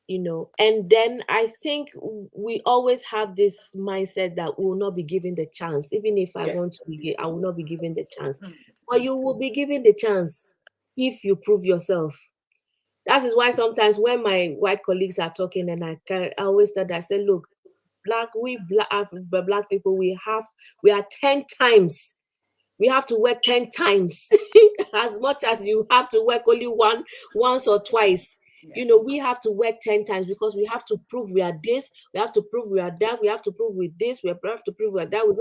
and then I think we always have this mindset that we will not be given the chance. Even if I want to be, I will not be given the chance. But you will be given the chance if you prove yourself. That is why sometimes when my white colleagues are talking, and I always tell them, I say, look, black people, we are 10 times. We have to work 10 times as much as you have to work only once or twice. We have to work 10 times, because we have to prove we are this, we have to prove we are that, we have to prove with this, we have to prove we are that, we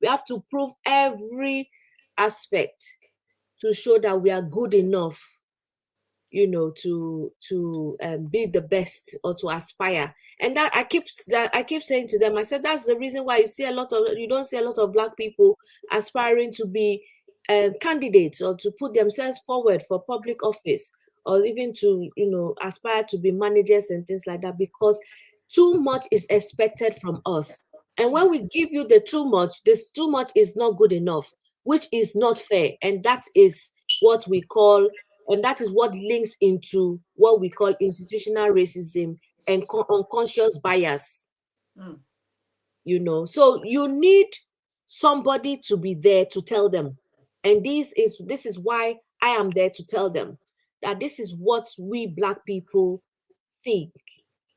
have to prove every aspect to show that we are good enough, to be the best, or to aspire. And that I keep saying to them, I said, that's the reason why you don't see a lot of black people aspiring to be candidates, or to put themselves forward for public office, or even to aspire to be managers and things like that, because too much is expected from us. And when we give you the too much, this too much is not good enough, which is not fair. And that is what we call, and that is what links into what we call institutional racism and unconscious bias. So you need somebody to be there to tell them. And this is why I am there to tell them that this is what we black people think.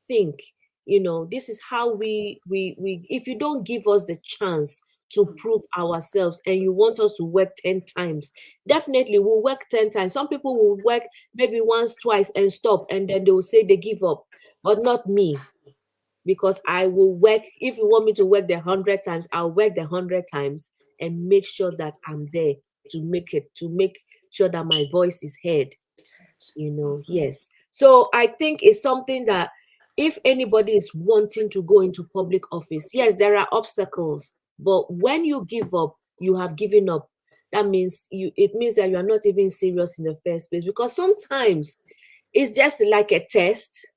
This is how we if you don't give us the chance to prove ourselves, and you want us to work 10 times, definitely we'll work 10 times. Some people will work maybe once, twice and stop, and then they will say they give up. But not me, because I will work. If you want me to work the 100 times, I'll work the 100 times and make sure that I'm there to make sure that my voice is heard. Yes. So I think it's something that if anybody is wanting to go into public office, yes, there are obstacles, but when you give up, you have given up. That means it means that you are not even serious in the first place, because sometimes it's just like a test.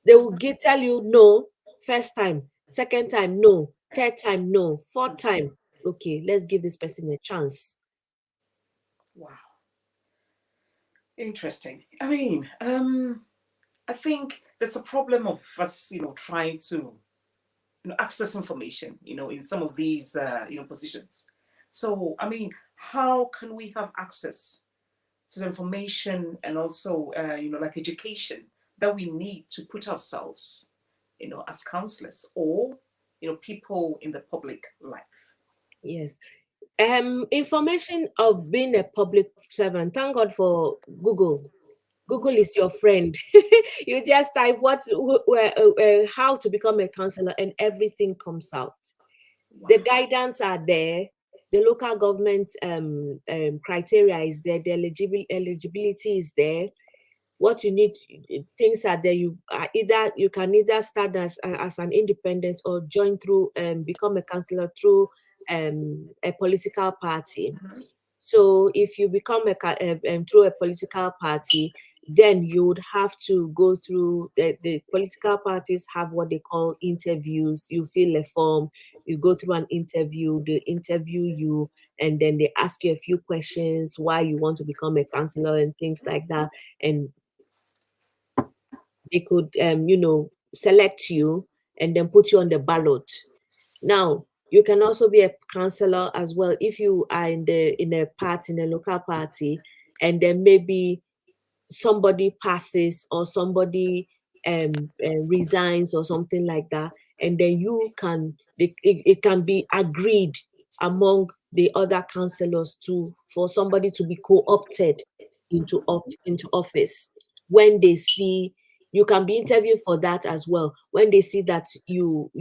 They will tell you no, first time, second time, no, third time, no, fourth time. Okay, let's give this person a chance. Wow. Interesting. I mean, I think there's a problem of us, trying to, access information, in some of these, positions. So, I mean, how can we have access to the information and also, like education that we need to put ourselves, as councillors or, people in the public life? Yes. Information of being a public servant. Thank God for Google. Google is your friend. You just type how to become a councillor, and everything comes out. Wow. The guidance are there. The local government criteria is there. The eligibility is there. What you need, things are there. You can either start as an independent, or join through become a councillor through a political party. Mm-hmm. So if you become through a political party, then you would have to go through the political parties have what they call interviews. You fill a form, you go through an interview, they interview you, and then they ask you a few questions, why you want to become a councillor and things like that. And they could select you and then put you on the ballot. Now, you can also be a councillor as well if you are in a local party, and then maybe somebody passes, or somebody resigns or something like that, and then it can be agreed among the other councillors for somebody to be co-opted into office. When they see, you can be interviewed for that as well. When they see that you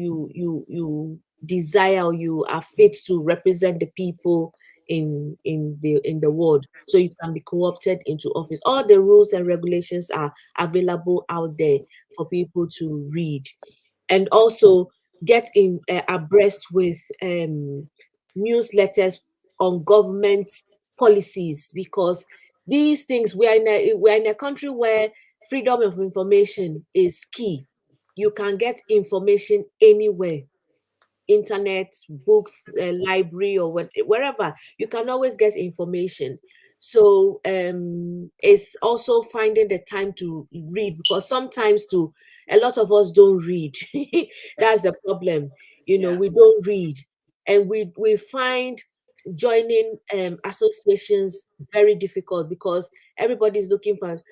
desire, or you are fit to represent the people in the ward, so you can be co-opted into office. All the rules and regulations are available out there for people to read, and also get abreast with newsletters on government policies, because these things, we're in a country where freedom of information is key. You can get information anywhere, internet, books, library, or wherever. You can always get information. So it's also finding the time to read, because sometimes too, a lot of us don't read. That's the problem. Yeah. We don't read, and we find joining associations very difficult, because everybody's looking for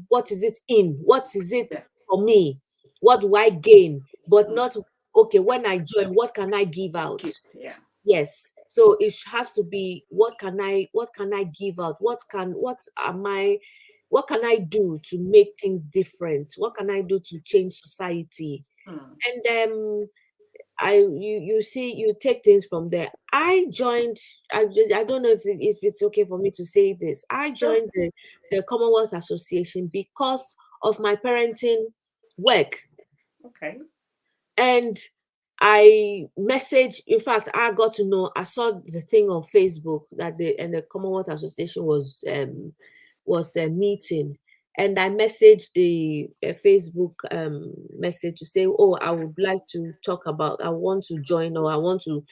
what is it Yeah. for me, what do I gain, but Mm. not, okay, when I join, what can I give out? Yeah. Yes. So it has to be, what can I give out? What can I do to make things different? What can I do to change society? Mm. And you see, you take things from there. I joined, I don't know if it's okay for me to say this. I Sure. joined the Commonwealth Association because of my parenting work. Okay. And I messaged, in fact, I got to know, I saw the thing on Facebook that the Commonwealth Association was meeting. And I messaged the Facebook message to say, oh, I would like to talk about, I want to join, or I want to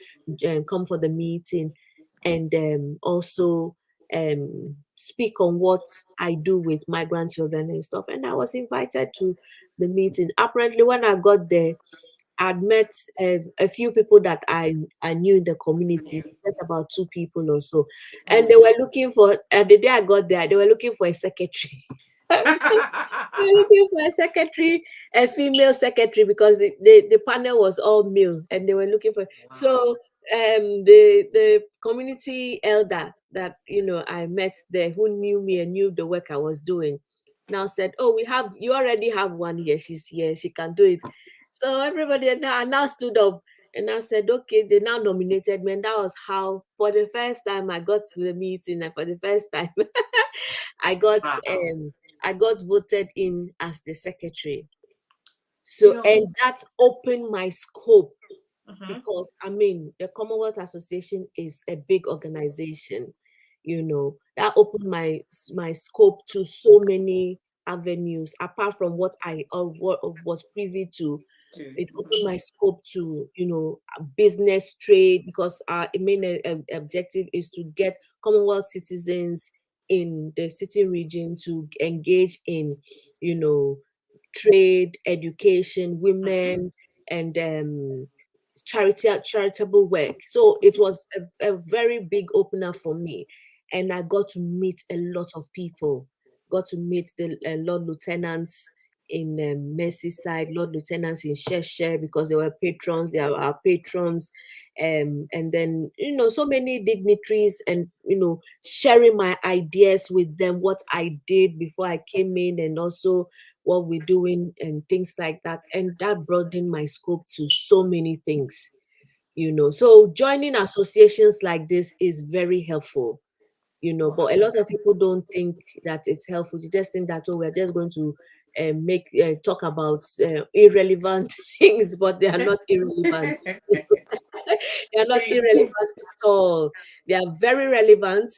come for the meeting, and also speak on what I do with migrant children and stuff. And I was invited to the meeting. Apparently, when I got there, I'd met a few people that I knew in the community, just about 2 people or so. And they were looking for, the day I got there, they were looking for a secretary. They were looking for a secretary, a female secretary, because the panel was all male, and they were looking for. So the community elder that I met there, who knew me and knew the work I was doing, now said, "Oh, you already have one here. She's here. She can do it." So everybody now stood up, and I said, "Okay." They now nominated me, and that was how, for the first time, I got to the meeting, and for the first time, I got Wow. I got voted in as the secretary. You So, know. and that opened my scope, Mhm. because the Commonwealth Association is a big organization. That opened my scope to so many avenues, apart from what I was privy to. It opened my scope to business, trade, because our main objective is to get Commonwealth citizens in the city region to engage in trade, education, Mhm. women, and charitable work. So it was a very big opener for me, and I got to meet a lot of people. Got to meet the Lord Lieutenants in Merseyside, Lord Lieutenants in Cheshire, because they were patrons. They are our patrons, and then so many dignitaries, and sharing my ideas with them, what I did before I came in, and also what we're doing and things like that. And that broadened my scope to so many things. So joining associations like this is very helpful. But a lot of people don't think that it's helpful. They just think that, oh, we're just going to talk about irrelevant things, but they are not irrelevant. They are not irrelevant at all. They are very relevant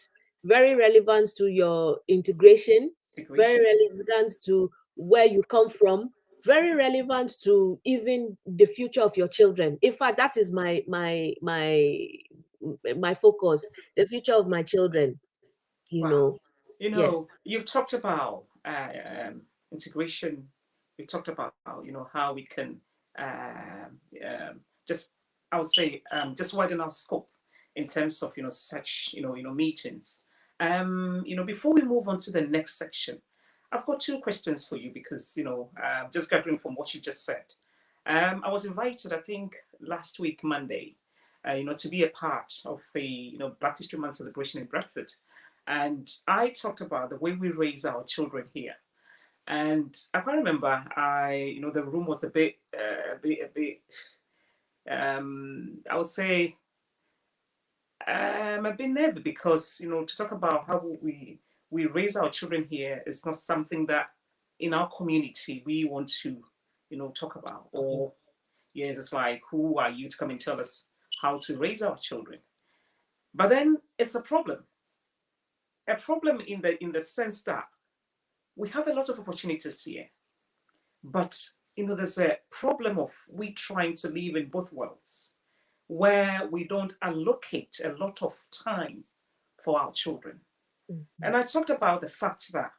to your integration, very Integration. relevant to where you come from, very relevant to even the future of your children. In fact, that is my focus, the future of my children. you Wow. know yes. You've talked about integration. We talked about how we can just, I would say, just widen our scope in terms of such meetings. Before we move on to the next section, I've got 2 questions for you, because just gathering from what you just said. I was invited, I think, last week Monday, to be a part of the Black History Month celebration in Bradford. And I talked about the way we raise our children here. And I can't remember, the room was a bit, I would say, a bit nervous, because, to talk about how we raise our children here is not something that in our community we want to, talk about. Or, yes, it's like, who are you to come and tell us how to raise our children. But then it's a problem. A problem in the sense that we have a lot of opportunities here, but there's a problem of we trying to live in both worlds, where we don't allocate a lot of time for our children. Mm-hmm. And I talked about the fact that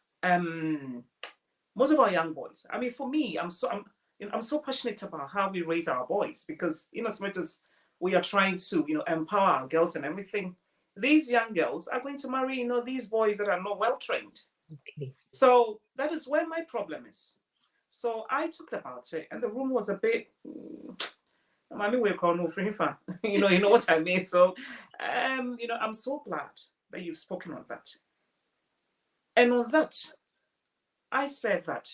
most of our young boys, I mean, for me, I'm so passionate about how we raise our boys, because in as much as we are trying to empower our girls and everything, these young girls are going to marry these boys that are not well trained. Okay. So that is where my problem is. So I talked about it, and the room was a bit. I mean, we're calling you know what I mean. So, I'm so glad that you've spoken on that. And on that, I said that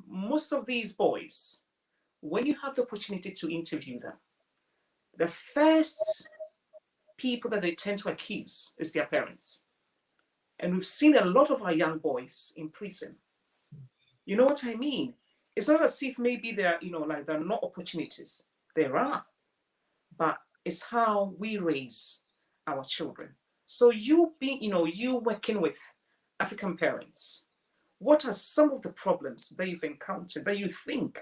most of these boys, when you have the opportunity to interview them, the first people that they tend to accuse is their parents. And we've seen a lot of our young boys in prison. You know what I mean? It's not as if maybe there are not opportunities. There are. But it's how we raise our children. So you working with African parents, what are some of the problems that you've encountered that you think,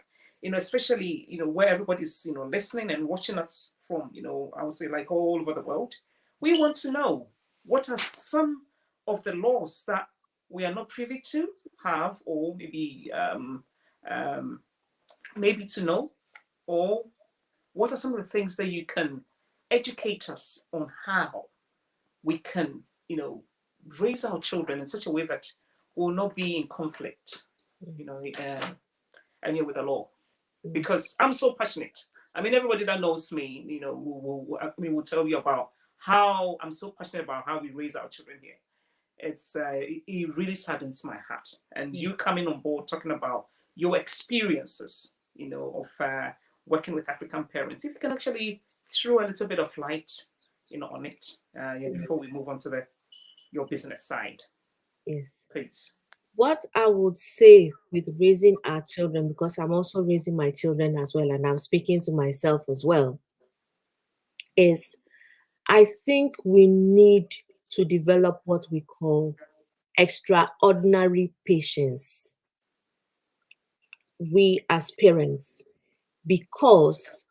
especially, where everybody's, listening and watching us from, I would say like all over the world. We want to know what are some of the laws that we are not privy to have, or maybe to know, or what are some of the things that you can educate us on how we can, raise our children in such a way that will not be in conflict, and with the law? Because I'm so passionate. I mean, everybody that knows me, will tell you about how I'm so passionate about how we raise our children here. It really saddens my heart. And you coming on board talking about your experiences, of working with African parents. If you can actually throw a little bit of light, on it, before we move on to your business side. Yes. Please. What I would say with raising our children, because I'm also raising my children as well, and I'm speaking to myself as well, is I think we need to develop what we call extraordinary patience, we as parents, because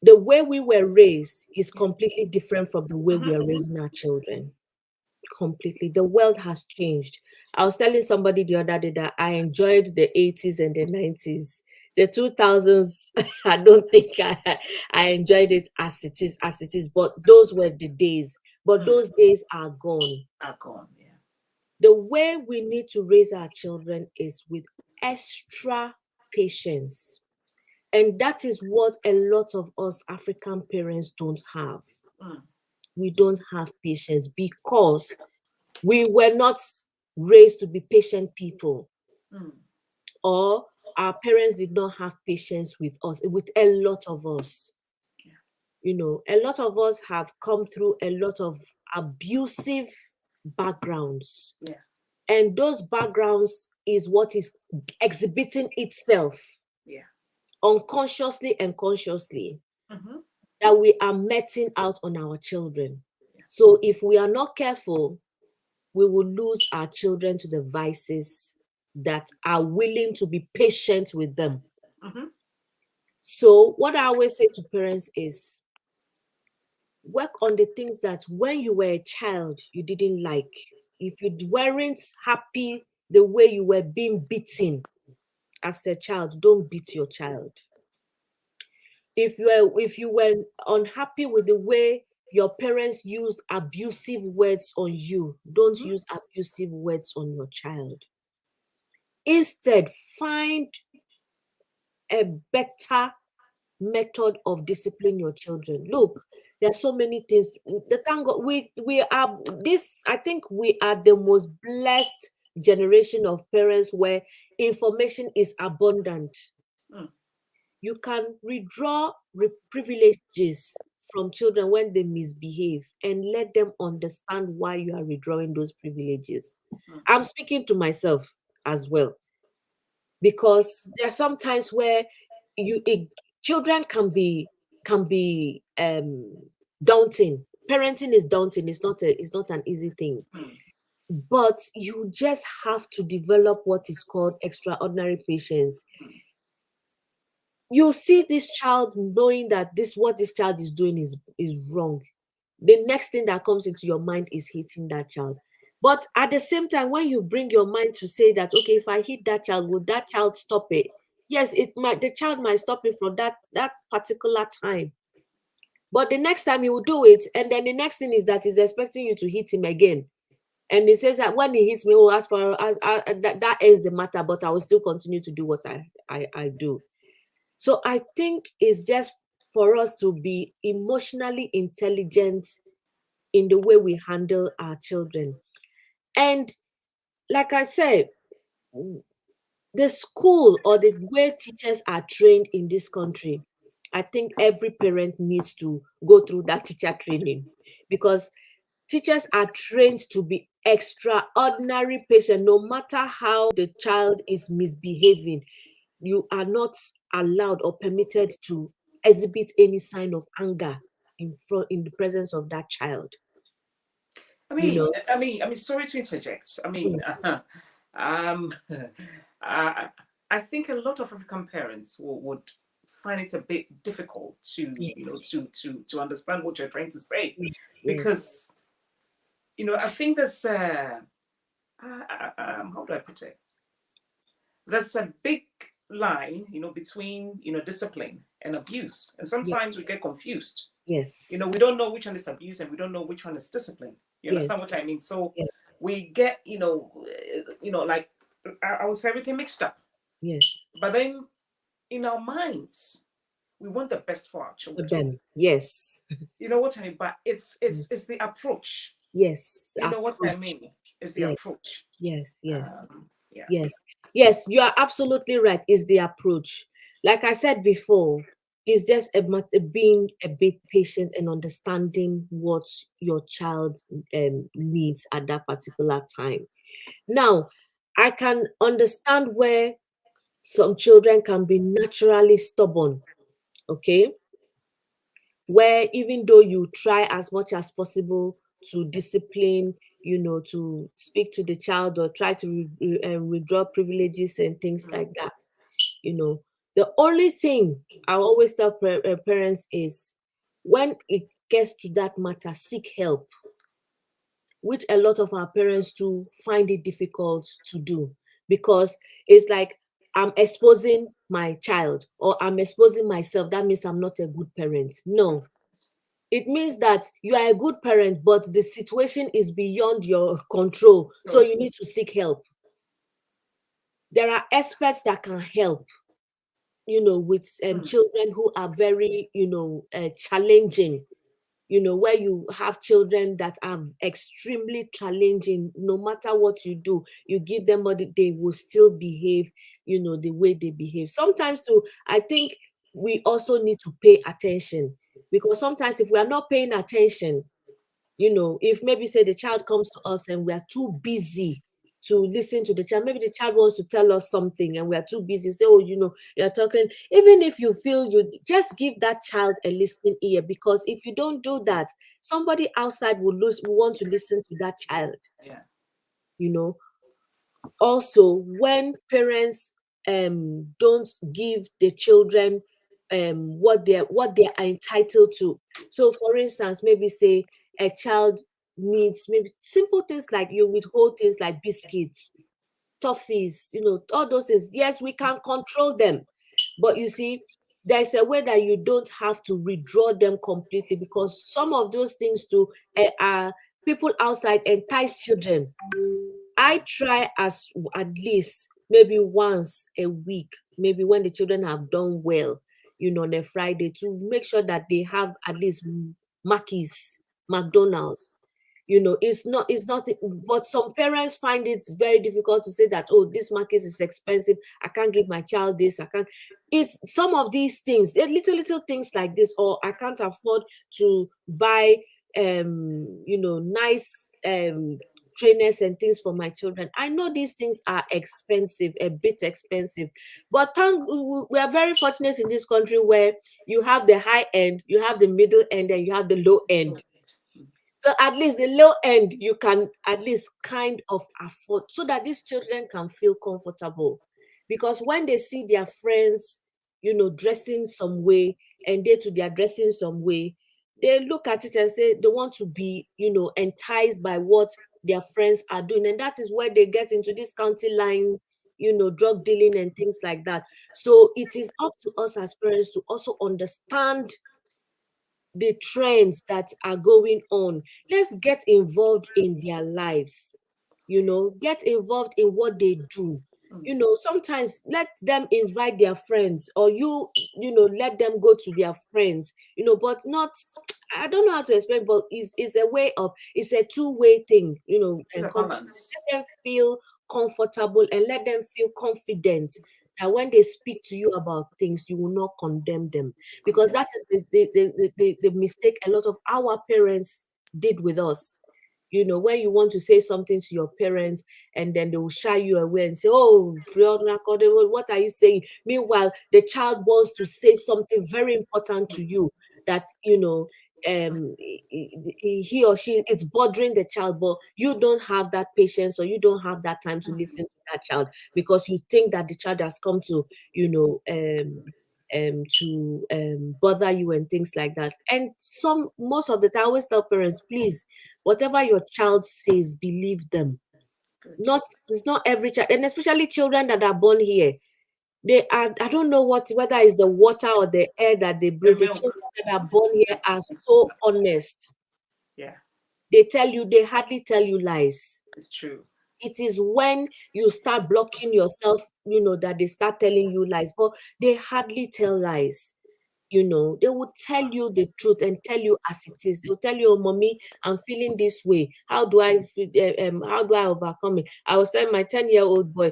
the way we were raised is completely different from the way we are raising our children. Completely. The world has changed. I was telling somebody the other day that I enjoyed the 80s and the 90s. The 2000s, I don't think I enjoyed it as it is, but those were the days. But those days are gone. Are gone, yeah. The way we need to raise our children is with extra patience. And that is what a lot of us African parents don't have. We don't have patience because we were not raised to be patient people, or our parents did not have patience with us, with a lot of us. A lot of us have come through a lot of abusive backgrounds. And those backgrounds is what is exhibiting itself unconsciously and consciously, that we are meting out on our children. So if we are not careful, we will lose our children to the vices that are willing to be patient with them. So what I always say to parents is, work on the things that when you were a child, you didn't like. If you weren't happy the way you were being beaten as a child, don't beat your child. If you were unhappy with the way your parents used abusive words on you, don't use abusive words on your child. Instead, find a better method of disciplining your children. Look, there are so many things. Thank God, we are this. I think we are the most blessed generation of parents where information is abundant. You can withdraw privileges from children when they misbehave and let them understand why you are withdrawing those privileges. I'm speaking to myself as well, because there are some times where children can be can be daunting. Parenting is daunting. It's not an easy thing. But you just have to develop what is called extraordinary patience. You see this child knowing that what this child is doing is wrong. The next thing that comes into your mind is hitting that child. But at the same time, when you bring your mind to say that, okay, if I hit that child, would that child stop it? Yes, the child might stop it for that particular time. But the next time he will do it, and then the next thing is that he's expecting you to hit him again. And he says that when he hits me, oh, that ends the matter, but I will still continue to do what I do. So I think it's just for us to be emotionally intelligent in the way we handle our children. And like I said, the school or the way teachers are trained in this country, I think every parent needs to go through that teacher training, because teachers are trained to be extraordinary patient. No matter how the child is misbehaving, you are not allowed or permitted to exhibit any sign of anger in the presence of that child. I mean, sorry to interject. I think a lot of African parents would find it a bit difficult to, Yes. to understand what you're trying to say, Yes. because, I think there's how do I put it? There's a big line, between, discipline and abuse, and sometimes we get confused. Yes. We don't know which one is abuse and we don't know which one is discipline. You understand what I mean? So we get, like, I would say everything mixed up. Yes. But then in our minds, we want the best for our children. For them. Yes. You know what I mean? But it's the approach. Yes. You know what I mean? It's the approach. Yes. Yes. Yeah. Yes, you are absolutely right. Is the approach. Like I said before, it's just being a bit patient and understanding what your child needs at that particular time. Now, I can understand where some children can be naturally stubborn, okay? Where even though you try as much as possible to discipline, to speak to the child or try to withdraw privileges and things like that, the only thing I always tell parents is, when it gets to that matter, seek help, which a lot of our parents do find it difficult to do, because it's like, I'm exposing my child or I'm exposing myself. That means I'm not a good parent. No, it means that you are a good parent, but the situation is beyond your control. So you need to seek help. There are experts that can help, with children who are very, challenging, where you have children that are extremely challenging. No matter what you do, you give them money, they will still behave, the way they behave. Sometimes too, I think we also need to pay attention, because sometimes if we are not paying attention, if maybe say the child comes to us and we are too busy to listen to the child, maybe the child wants to tell us something and we are too busy, say, oh, you're talking, even if you feel, you just give that child a listening ear, because if you don't do that, somebody outside will want to listen to that child. Also, when parents don't give the children what they are entitled to. So for instance, maybe say a child needs maybe simple things, like you withhold things like biscuits, toffees, all those things. Yes, we can control them, but you see, there's a way that you don't have to withdraw them completely, because some of those things too are people outside entice children. I try at least maybe once a week, maybe when the children have done well, on a Friday, to make sure that they have at least Mackey's, McDonald's. It's not, but some parents find it very difficult to say that, oh, this Mackey's is expensive, I can't give my child this, I can't. It's some of these things, little things like this, or I can't afford to buy nice trainers and things for my children. I know these things are expensive, a bit expensive, but we are very fortunate in this country where you have the high end, you have the middle end, and you have the low end. So at least the low end, you can at least kind of afford, so that these children can feel comfortable. Because when they see their friends, dressing some way, and they too, they are dressing some way, they look at it and say they want to be, enticed by what their friends are doing. And that is where they get into this county line, drug dealing and things like that. So it is up to us as parents to also understand the trends that are going on. Let's get involved in their lives, get involved in what they do. Sometimes let them invite their friends, or let them go to their friends, but not, I don't know how to explain, but it's a two-way thing, and The balance. let them feel comfortable and let them feel confident that when they speak to you about things, you will not condemn them. Because that is the mistake a lot of our parents did with us. When you want to say something to your parents, and then they will shy you away and say, "Oh, Fiona, what are you saying?" Meanwhile, the child wants to say something very important to you that, he or she, it's bothering the child, but you don't have that patience, or you don't have that time to listen to that child, because you think that the child has come to, bother you and things like that. And most of the time, I always tell parents, please, whatever your child says, believe them. It's not every child, and especially children that are born here. They are, I don't know whether it's the water or the air that they breathe. The children that are born here are so honest. Yeah. They hardly tell you lies. It's true. It is when you start blocking yourself, that they start telling you lies, but they hardly tell lies. They will tell you the truth and tell you as it is. They'll tell you, "Oh, mommy, I'm feeling this way. How do I how do I overcome it?" I was telling my 10-year-old boy,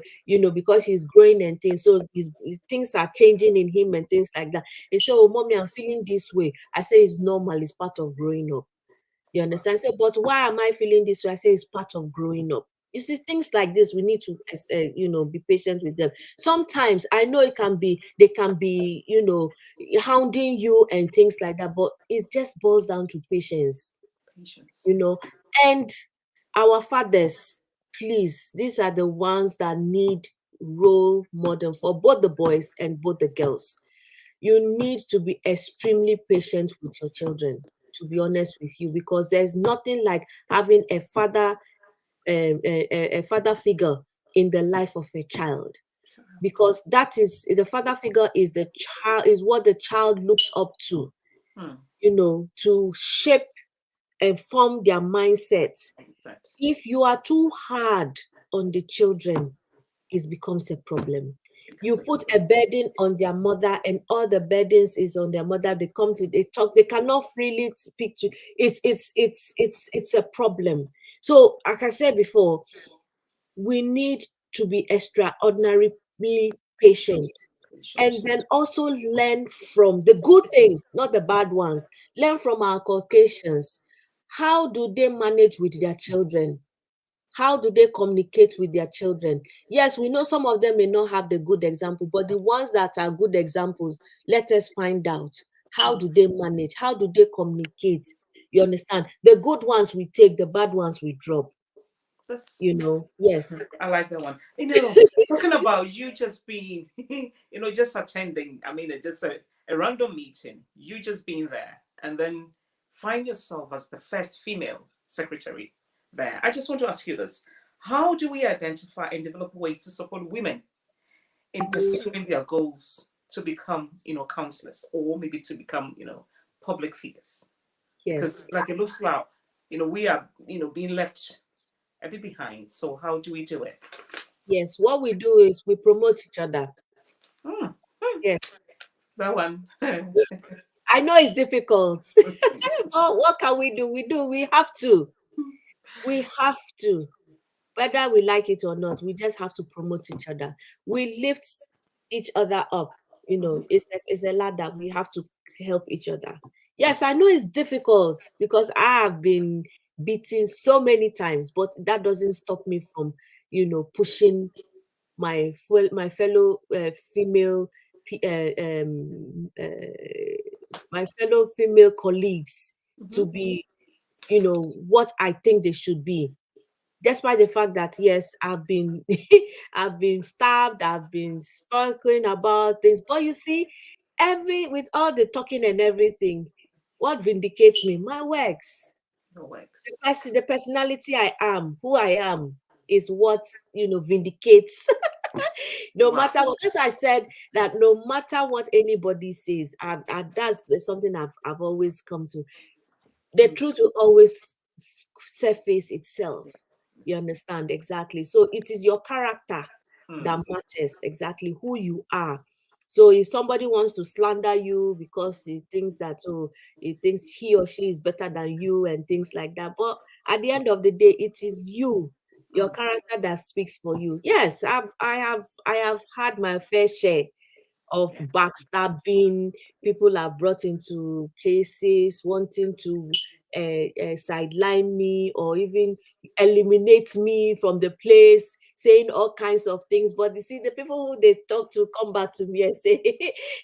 because he's growing and things, so his things are changing in him and things like that. He said, "Oh, mommy, I'm feeling this way." I say, "It's normal. It's part of growing up." You understand? So, but why am I feeling this way? I say, "It's part of growing up." You see, things like this, we need to, be patient with them. Sometimes I know they can be, hounding you and things like that, but it just boils down to patience, Patience. And our fathers, please, these are the ones that need role model for both the boys and both the girls. You need to be extremely patient with your children, to be honest with you, because there's nothing like having a father figure in the life of a child, because that is the father figure is what the child looks up to, to shape and form their mindset. If you are too hard on the children, it becomes a problem. You put a burden on their mother, and all the burdens is on their mother. They talk, they cannot freely speak to. It's a problem. So, like I said before, we need to be extraordinarily patient, and then also learn from the good things, not the bad ones. Learn from our Caucasians. How do they manage with their children? How do they communicate with their children? Yes, we know some of them may not have the good example, but the ones that are good examples, let us find out. How do they manage? How do they communicate? You understand? The good ones we take, the bad ones we drop. Yes. I like that one. Talking about you just being, just attending, just a random meeting, you just being there, and then find yourself as the first female secretary there. I just want to ask you this. How do we identify and develop ways to support women in pursuing their goals to become, councillors, or maybe to become, public figures? Because like it looks like, we are, being left a bit behind. So how do we do it? Yes, what we do is we promote each other. Yes. That one. I know it's difficult, but what can we do? We have to. We have to. Whether we like it or not, we just have to promote each other. We lift each other up. It's a ladder. We have to help each other. Yes, I know it's difficult, because I have been beaten so many times, but that doesn't stop me from, pushing my fellow female my fellow female colleagues to be, what I think they should be, despite the fact that yes, I've been I've been stabbed, I've been talking about things, but you see, with all the talking and everything, what vindicates me? My works. The The works. the personality I am, who I am, is what vindicates. No Wow. matter what. That's why I said that no matter what anybody says, and that's something I've always come to. The truth will always surface itself. You understand? Exactly. So it is your character that matters, exactly who you are. So if somebody wants to slander you because he thinks that, he thinks he or she is better than you and things like that, but at the end of the day, it is you, your character, that speaks for you. Yes, I have had my fair share of Yeah. backstabbing. People are brought into places wanting to sideline me or even eliminate me from the place, saying all kinds of things. But you see, the people who they talk to come back to me and say,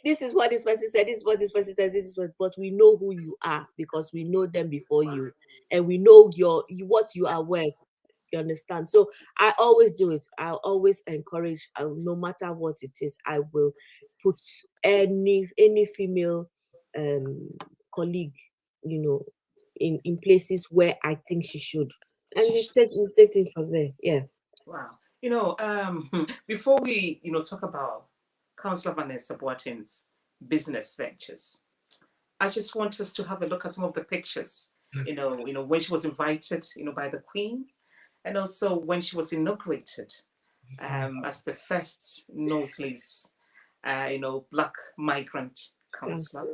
this is what this person said, this is what this person said, this is what, but we know who you are because we know them before Wow. you, and we know what you are worth. You understand? So I always do it. I always encourage, no matter what it is, I will put any female colleague, in places where I think she should, and we take it from there. Yeah. Wow. Before we, talk about Councillor Vanessa Boateng's business ventures, I just want us to have a look at some of the pictures. When she was invited, by the Queen, and also when she was inaugurated as the first Knowsley's, Black Migrant Councillor,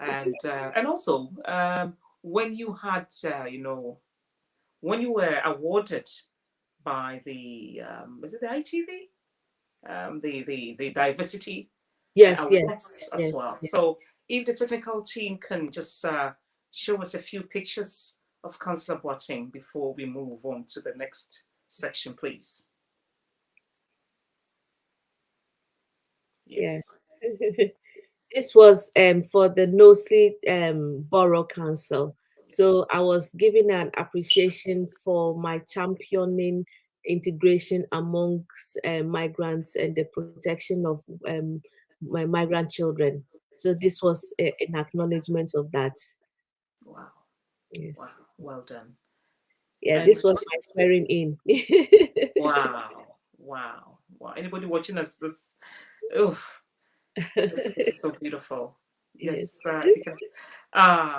and also when you had, when you were awarded by the is it the ITV, the diversity Yes. Yes. awards as Yes. well. Yes. So if the technical team can just show us a few pictures of Councillor Boateng before we move on to the next section, please. Yes. Yes. This was for the Knowsley Borough Council. So I was given an appreciation for my championing integration amongst migrants and the protection of my migrant children. So this was an acknowledgement of that. Wow. Wow. Yes. Well done. Yeah, And this was my swearing in. wow. Wow. Wow. Anybody watching us this? Oh, this is so beautiful. Yes. Yes, if you can.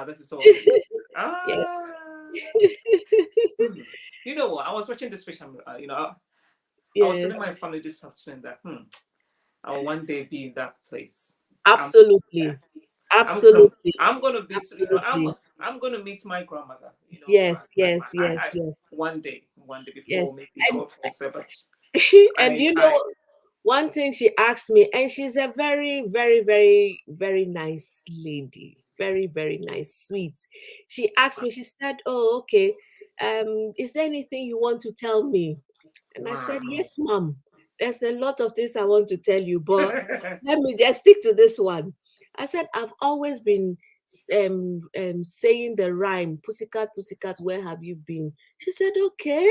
This is so beautiful. Yeah. Ah. You know what? I was watching this picture. I was Yes. telling my family this afternoon that I'll one day be in that place. I'm, Absolutely. I'm gonna, Absolutely. I'm gonna meet, Absolutely. I'm gonna meet my grandmother. Yes. Yes. Yes. Yes. One day Yes. before maybe And God will say, but and I, one thing she asked me, and she's a very, very, very, very nice lady. Very, very nice, sweet. She asked me, she said, "Oh, okay. Is there anything you want to tell me?" And I wow. said, "Yes, ma'am. There's a lot of things I want to tell you, but let me just stick to this one." I said, "I've always been saying the rhyme, pussycat, pussycat, where have you been?" She said, "Okay."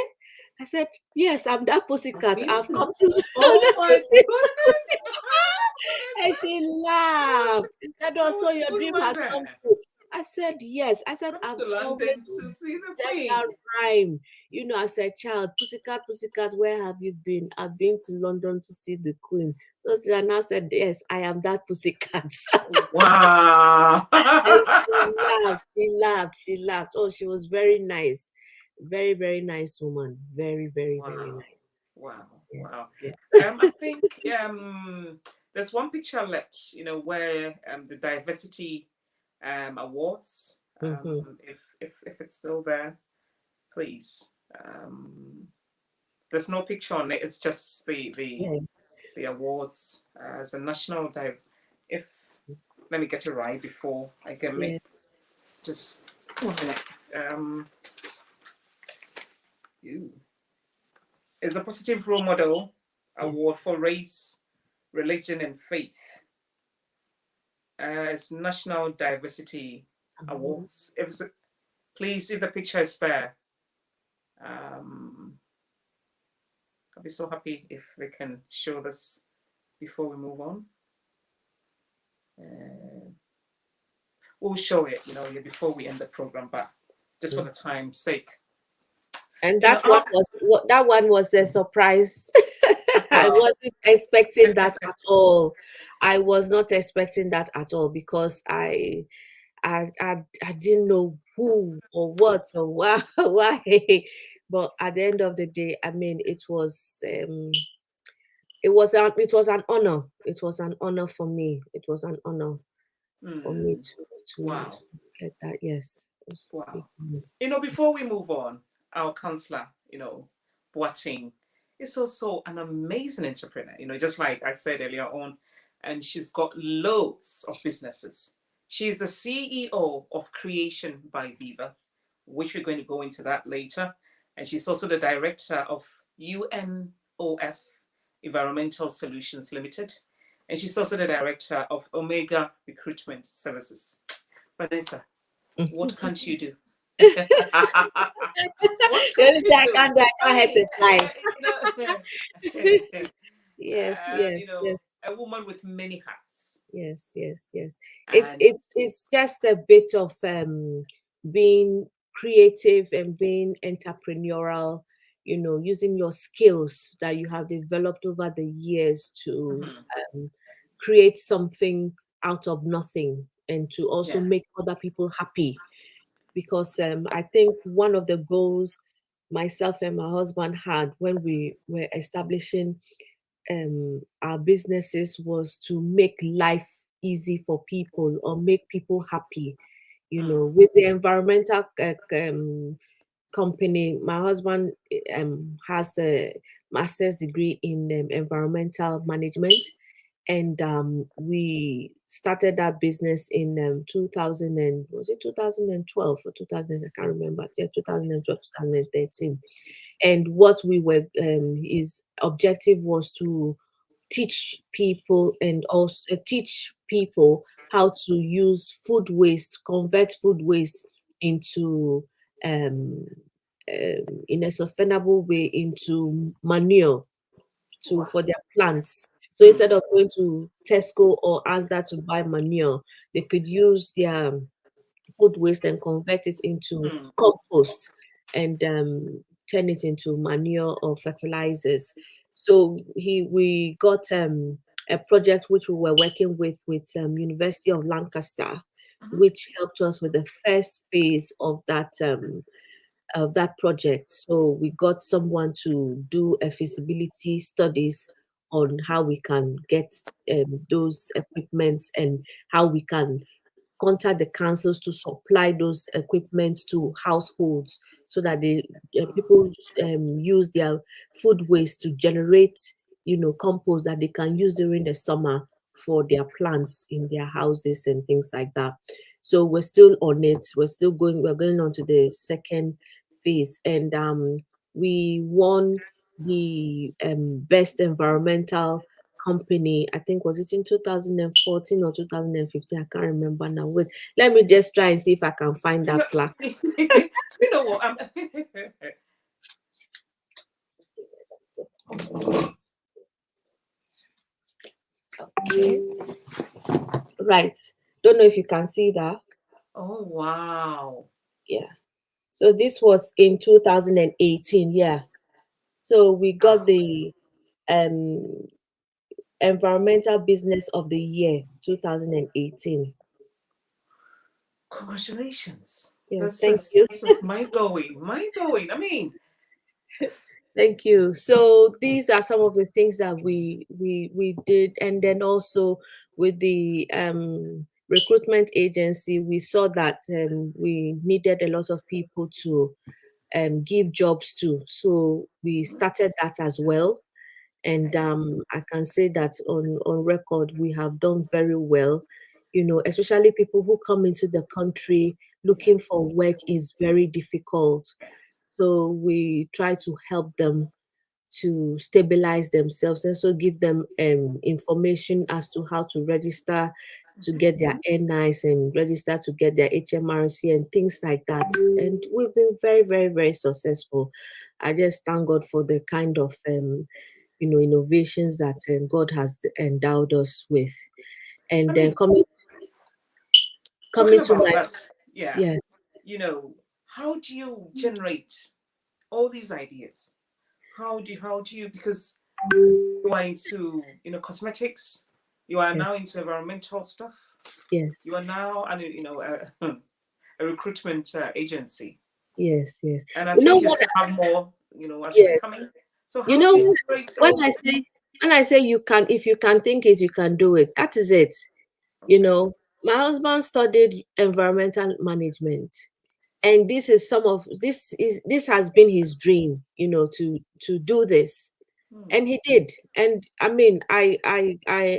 I said, "Yes, I'm that pussycat. I've come to Oh London to my see the goodness! queen." And Vanessa, she laughed. She said, "Oh, so your when dream was has come that? true." I said, "Yes." I said, Come "I've to always London to see the said Queen. that rhyme. As a child, pussycat, pussycat, where have you been? I've been to London to see the Queen." So Diana said, "Yes, I am that pussycat." Wow. And she laughed, she laughed. Oh, she was very nice. Very, very nice woman. Very, very, very Wow. nice. Wow. Wow. Yes, yes. I think there's one picture left, where the diversity awards, Mm-hmm. if it's still there, please. There's no picture on it. It's just Yeah, the awards as a national if let me get it right before I get me yeah. just 1 minute. You. It's a positive role model award Yes. for race, religion, and faith. It's National Diversity Awards. Please, if the picture is there, I'll be so happy if they can show this before we move on. We'll show it, before we end the program, but just for the time's sake. And that one was a surprise. I wasn't expecting that at all. I was not expecting that at all because I didn't know who or what or why. But at the end of the day, I mean, it was an honor. It was an honor for me. It was an honor for me to get that. Yes. Wow. Before we move on, our councillor, Boateng, is also an amazing entrepreneur, just like I said earlier on, and she's got loads of businesses. She's the CEO of Creation by Viva, which we're going to go into that later. And she's also the director of UNOF Environmental Solutions Limited. And she's also the director of Omega Recruitment Services. Vanessa, what can't you do? I can't to fly. Yes. A woman with many hats. Yes. It's just a bit of being creative and being entrepreneurial, using your skills that you have developed over the years to create something out of nothing and to also make other people happy. Because I think one of the goals myself and my husband had when we were establishing our businesses was to make life easy for people or make people happy. With the environmental company, my husband has a master's degree in environmental management, and we started that business in 2000 and was it 2012 or 2000? I can't remember. Yeah, 2012, 2013. And what we were his objective was to teach people and also teach people how to use food waste, convert food waste into in a sustainable way into manure for their plants. So instead of going to Tesco or Asda to buy manure, they could use their food waste and convert it into compost and turn it into manure or fertilizers. So we got a project which we were working with University of Lancaster, which helped us with the first phase of that project. So we got someone to do a feasibility studies on how we can get those equipments and how we can contact the councils to supply those equipments to households so that people use their food waste to generate compost that they can use during the summer for their plants in their houses and things like that. So we're still on it. We're going on to the second phase, and we won the best environmental company. I think was it in 2014 or 2015? I can't remember now. Wait, let me just try and see if I can find that plaque. You know what? Okay. Right. Don't know if you can see that. Oh wow. Yeah. So this was in 2018. Yeah. So we got the Environmental Business of the Year 2018. Congratulations. Yes, This is mind-blowing. Mind-blowing. I mean, thank you. So these are some of the things that we did, and then also with the recruitment agency, we saw that we needed a lot of people to give jobs to. So we started that as well. And I can say that on record, we have done very well. Especially people who come into the country looking for work is very difficult. So we try to help them to stabilize themselves, and so give them information as to how to register to get their NIs and register to get their HMRC and things like that. And we've been very, very, very successful. I just thank God for the kind of innovations that God has endowed us with. I And then mean, coming talking to about my that, yeah, yeah. how do you generate all these ideas? How do you, because you are into, cosmetics, you are Yes, now into environmental stuff, yes, you are now, a recruitment agency. yes, yes. And I You know think you what? still have more, as should be Yes. coming. So You how know, do you generate when all I this? say when I say you can, if you can think it, you can do it. That is it. You Okay. know, my husband studied environmental management, and this has been his dream, to do this, Hmm. and he did. And I mean, I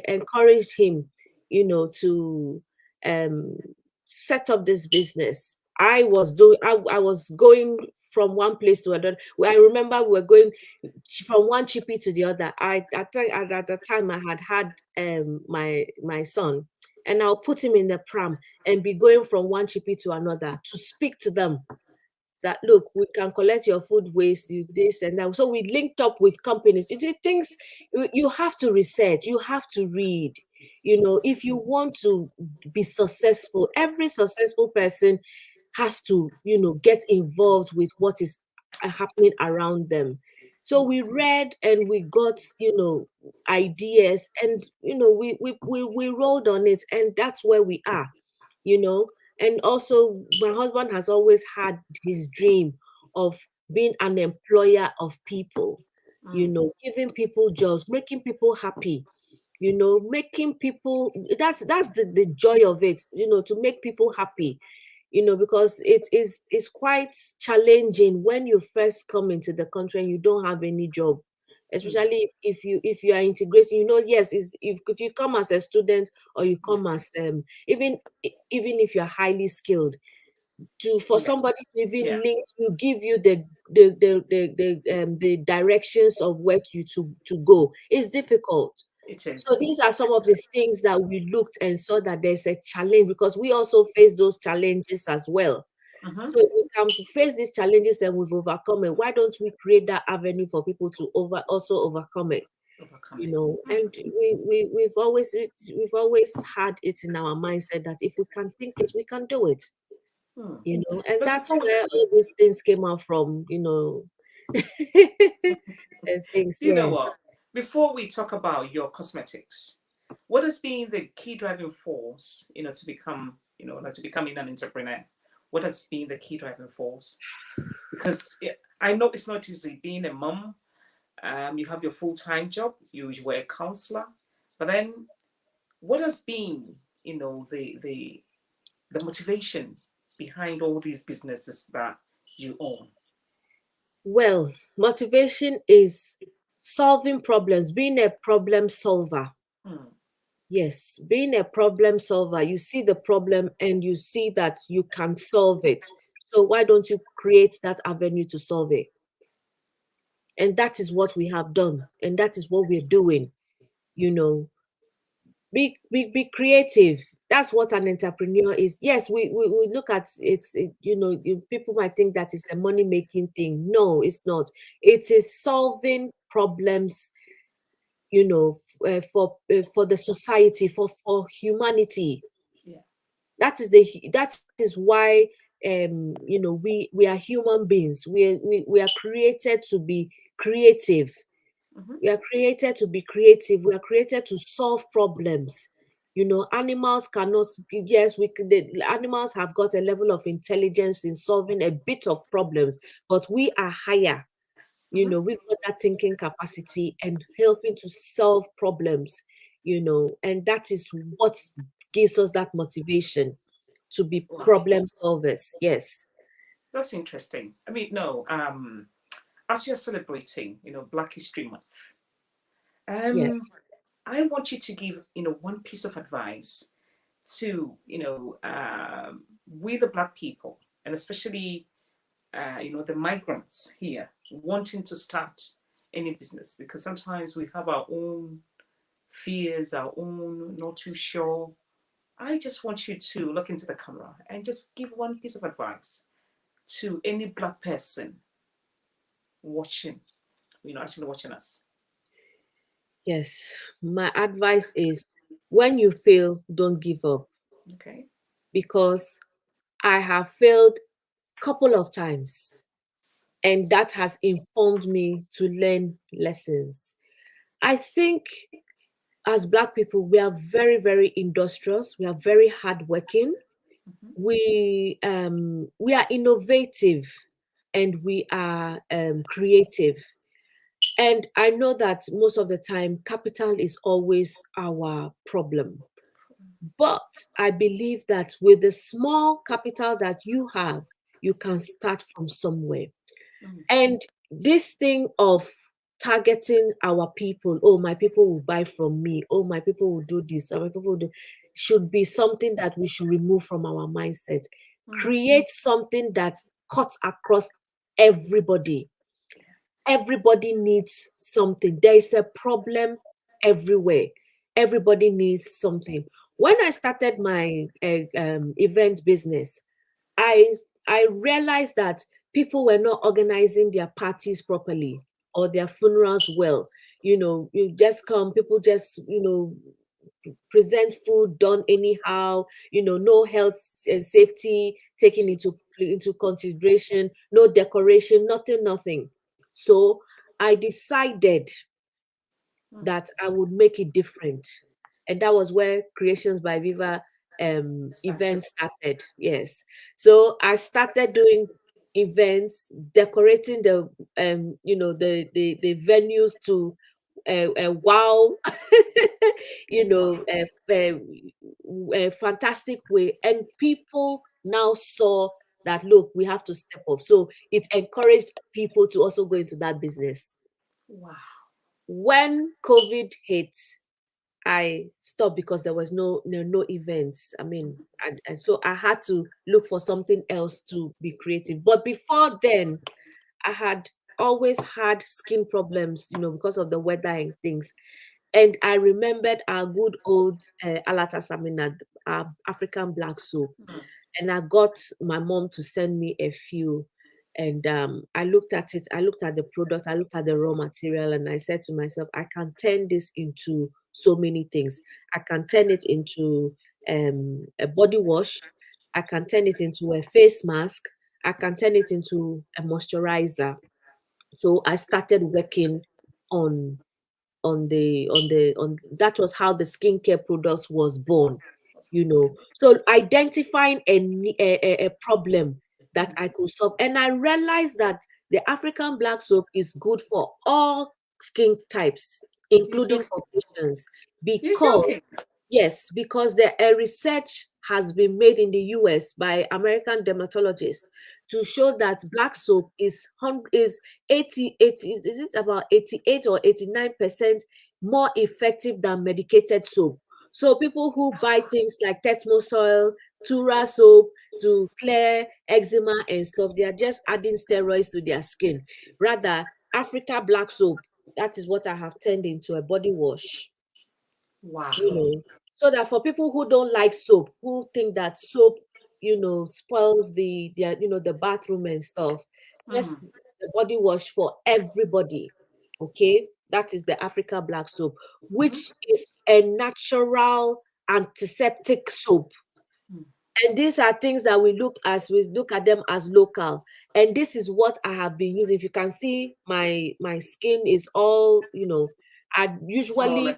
encouraged him, to um set up this business. I was going from one place to another. I remember we were going from one chippy to the other. I think at the time I had my son, and I'll put him in the pram and be going from one chippy to another to speak to them that, look, we can collect your food waste, you this and that. So we linked up with companies. You do things. You have to research, you have to read. If you want to be successful, every successful person has to get involved with what is happening around them. So we read and we got ideas, and we rolled on it, and that's where we are. you know and also my husband has always had his dream of being an employer of people, Mm. giving people jobs, making people happy, making people, that's the joy of it, to make people happy, because it's quite challenging when you first come into the country and you don't have any job, Mm. especially if you are integrating. Yes, if you come as a student, or you Yeah. come as even if you're highly skilled, for Yeah. somebody to Yeah. even link to give you the directions of where you to go is difficult. It So is. these are some of the things that we looked and saw that there's a challenge, because we also face those challenges as well. Mm-hmm. So if we can face these challenges and we've overcome it, why don't we create that avenue for people to also overcome it? Overcome it. And we've always had it in our mindset that if we can think it, we can do it. Hmm. And But that's before we where all these things came out from. And things, do you know yes. what? Before we talk about your cosmetics, what has been the key driving force, to become, like to becoming an entrepreneur? What has been the key driving force? Because I know it's not easy being a mom. You have your full-time job. You were a counselor, but then what has been, the motivation behind all these businesses that you own? Well, motivation is solving problems, being a problem solver. Hmm. Yes, being a problem solver, you see the problem and you see that you can solve it. So why don't you create that avenue to solve it? And that is what we have done, and that is what we're doing. You know, be creative. That's what an entrepreneur is. Yes, we look at people might think that it's a money making thing. No, it's not. It is solving problems, for the society, for humanity. Yeah. That is why we are human beings. We are created to be creative. Mm-hmm. We are created to be creative. We are created to solve problems. Animals cannot give, yes, the animals have got a level of intelligence in solving a bit of problems, but we are higher. Mm-hmm. We've got that thinking capacity and helping to solve problems, and that is what gives us that motivation to be Wow. problem solvers. Yes. That's interesting. I mean, no, as you're celebrating, Black History Month, um, Yes. I want you to give, one piece of advice to, we the Black people, and especially the migrants here wanting to start any business, because sometimes we have our own fears, our own not too sure. I just want you to look into the camera and just give one piece of advice to any Black person watching, actually watching us. Yes, my advice is when you fail, don't give up, Okay. because I have failed couple of times and that has informed me to learn lessons. I think as Black people, we are very, very industrious. We are very hardworking. We are innovative and we are creative. And I know that most of the time, capital is always our problem. But I believe that with the small capital that you have, you can start from somewhere. And this thing of targeting our people, oh, my people will buy from me, oh, my people will do this, oh, my people will do, should be something that we should remove from our mindset. Create something that cuts across everybody. Everybody needs something. There is a problem everywhere. Everybody needs something. When I started my event business, I I realized that people were not organizing their parties properly or their funerals well. You just come, people just present food done anyhow. No health and safety taken into consideration. No decoration, nothing. So I decided that I would make it different. And that was where Creations by Viva event started. Yes. So I started doing events, decorating the venues to wow, a fantastic way. And people now saw that, look, we have to step up. So it encouraged people to also go into that business. Wow. When COVID hit, I stopped because there was no events. I mean, and so I had to look for something else to be creative. But before then, I had always had skin problems, because of the weather and things. And I remembered our good old Alata Samina, African black soap. And I got my mom to send me a few. And I looked at it, I looked at the product, I looked at the raw material, and I said to myself, I can turn this into so many things. I can turn it into a body wash, I can turn it into a face mask, I can turn it into a moisturizer. So I started working on on that was how the skincare products was born. So identifying a problem that I could solve, and I realized that the African black soap is good for all skin types, You're including joking. Caucasians, You're because joking. yes, because the research has been made in the US by American dermatologists to show that black soap is 80, is it about 88 or 89% more effective than medicated soap. So people who buy things like Tetmos oil, Tura soap to clear eczema and stuff, they are just adding steroids to their skin. Rather, Africa black soap, that is what I have turned into a body wash. Wow. So that for people who don't like soap, who think that soap, spoils the bathroom and stuff, just the body wash for everybody. Okay, that is the Africa black soap, which is a natural antiseptic soap. And these are things that we look at them as local. And this is what I have been using. If you can see, my skin is all, I usually,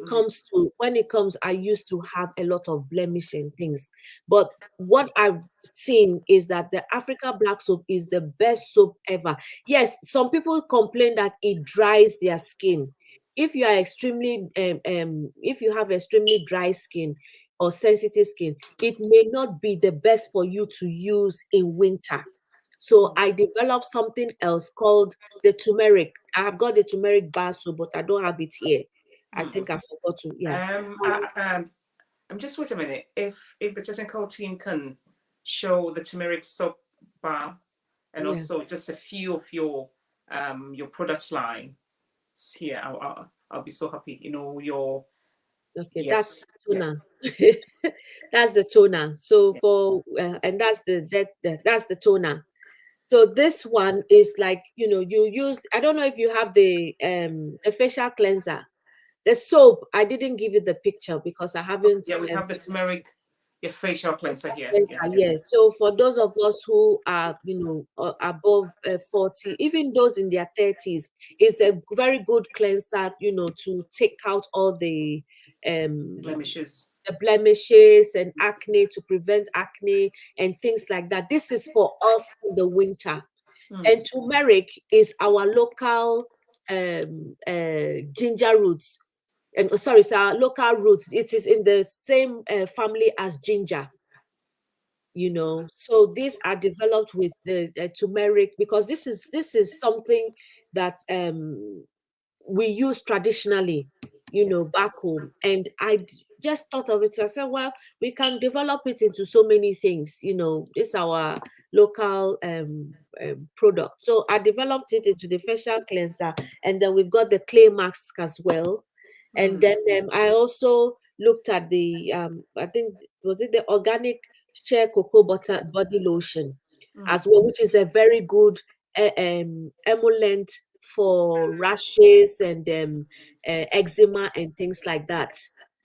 Flawless. when it comes, I used to have a lot of blemish and things. But what I've seen is that the Africa black soap is the best soap ever. Yes, some people complain that it dries their skin. If you are if you have extremely dry skin or sensitive skin, it may not be the best for you to use in winter. So I developed something else called the turmeric. I have got the turmeric bar soap, but I don't have it here. I think I forgot to, yeah. I'm just wait a minute. If the technical team can show the turmeric soap bar, and also just a few of your product line here. I'll be so happy. You know, your Okay, yes, that's toner. That's the toner. So for and that's that's the toner. So this one is like, you know, you use, I don't know if you have the facial cleanser. The soap, I didn't give you the picture because I haven't. Yeah, we have the turmeric, your facial cleanser here. Cleanser, yes. So for those of us who are, you know, above 40, even those in their 30s, it's a very good cleanser, you know, to take out all the blemishes. The blemishes and acne, to prevent acne and things like that. This is for us in the winter. And turmeric is our local ginger roots. Sorry, it's our local roots. It is in the same family as ginger. You know, so these are developed with the turmeric, because this is something that we use traditionally, you know, back home. And just thought of it. I said, well, we can develop it into so many things. You know, it's our local product. So I developed it into the facial cleanser, and then we've got the clay mask as well. And then I also looked at the I think, was it the organic shea cocoa butter body lotion as well, which is a very good emollient for rashes and eczema and things like that,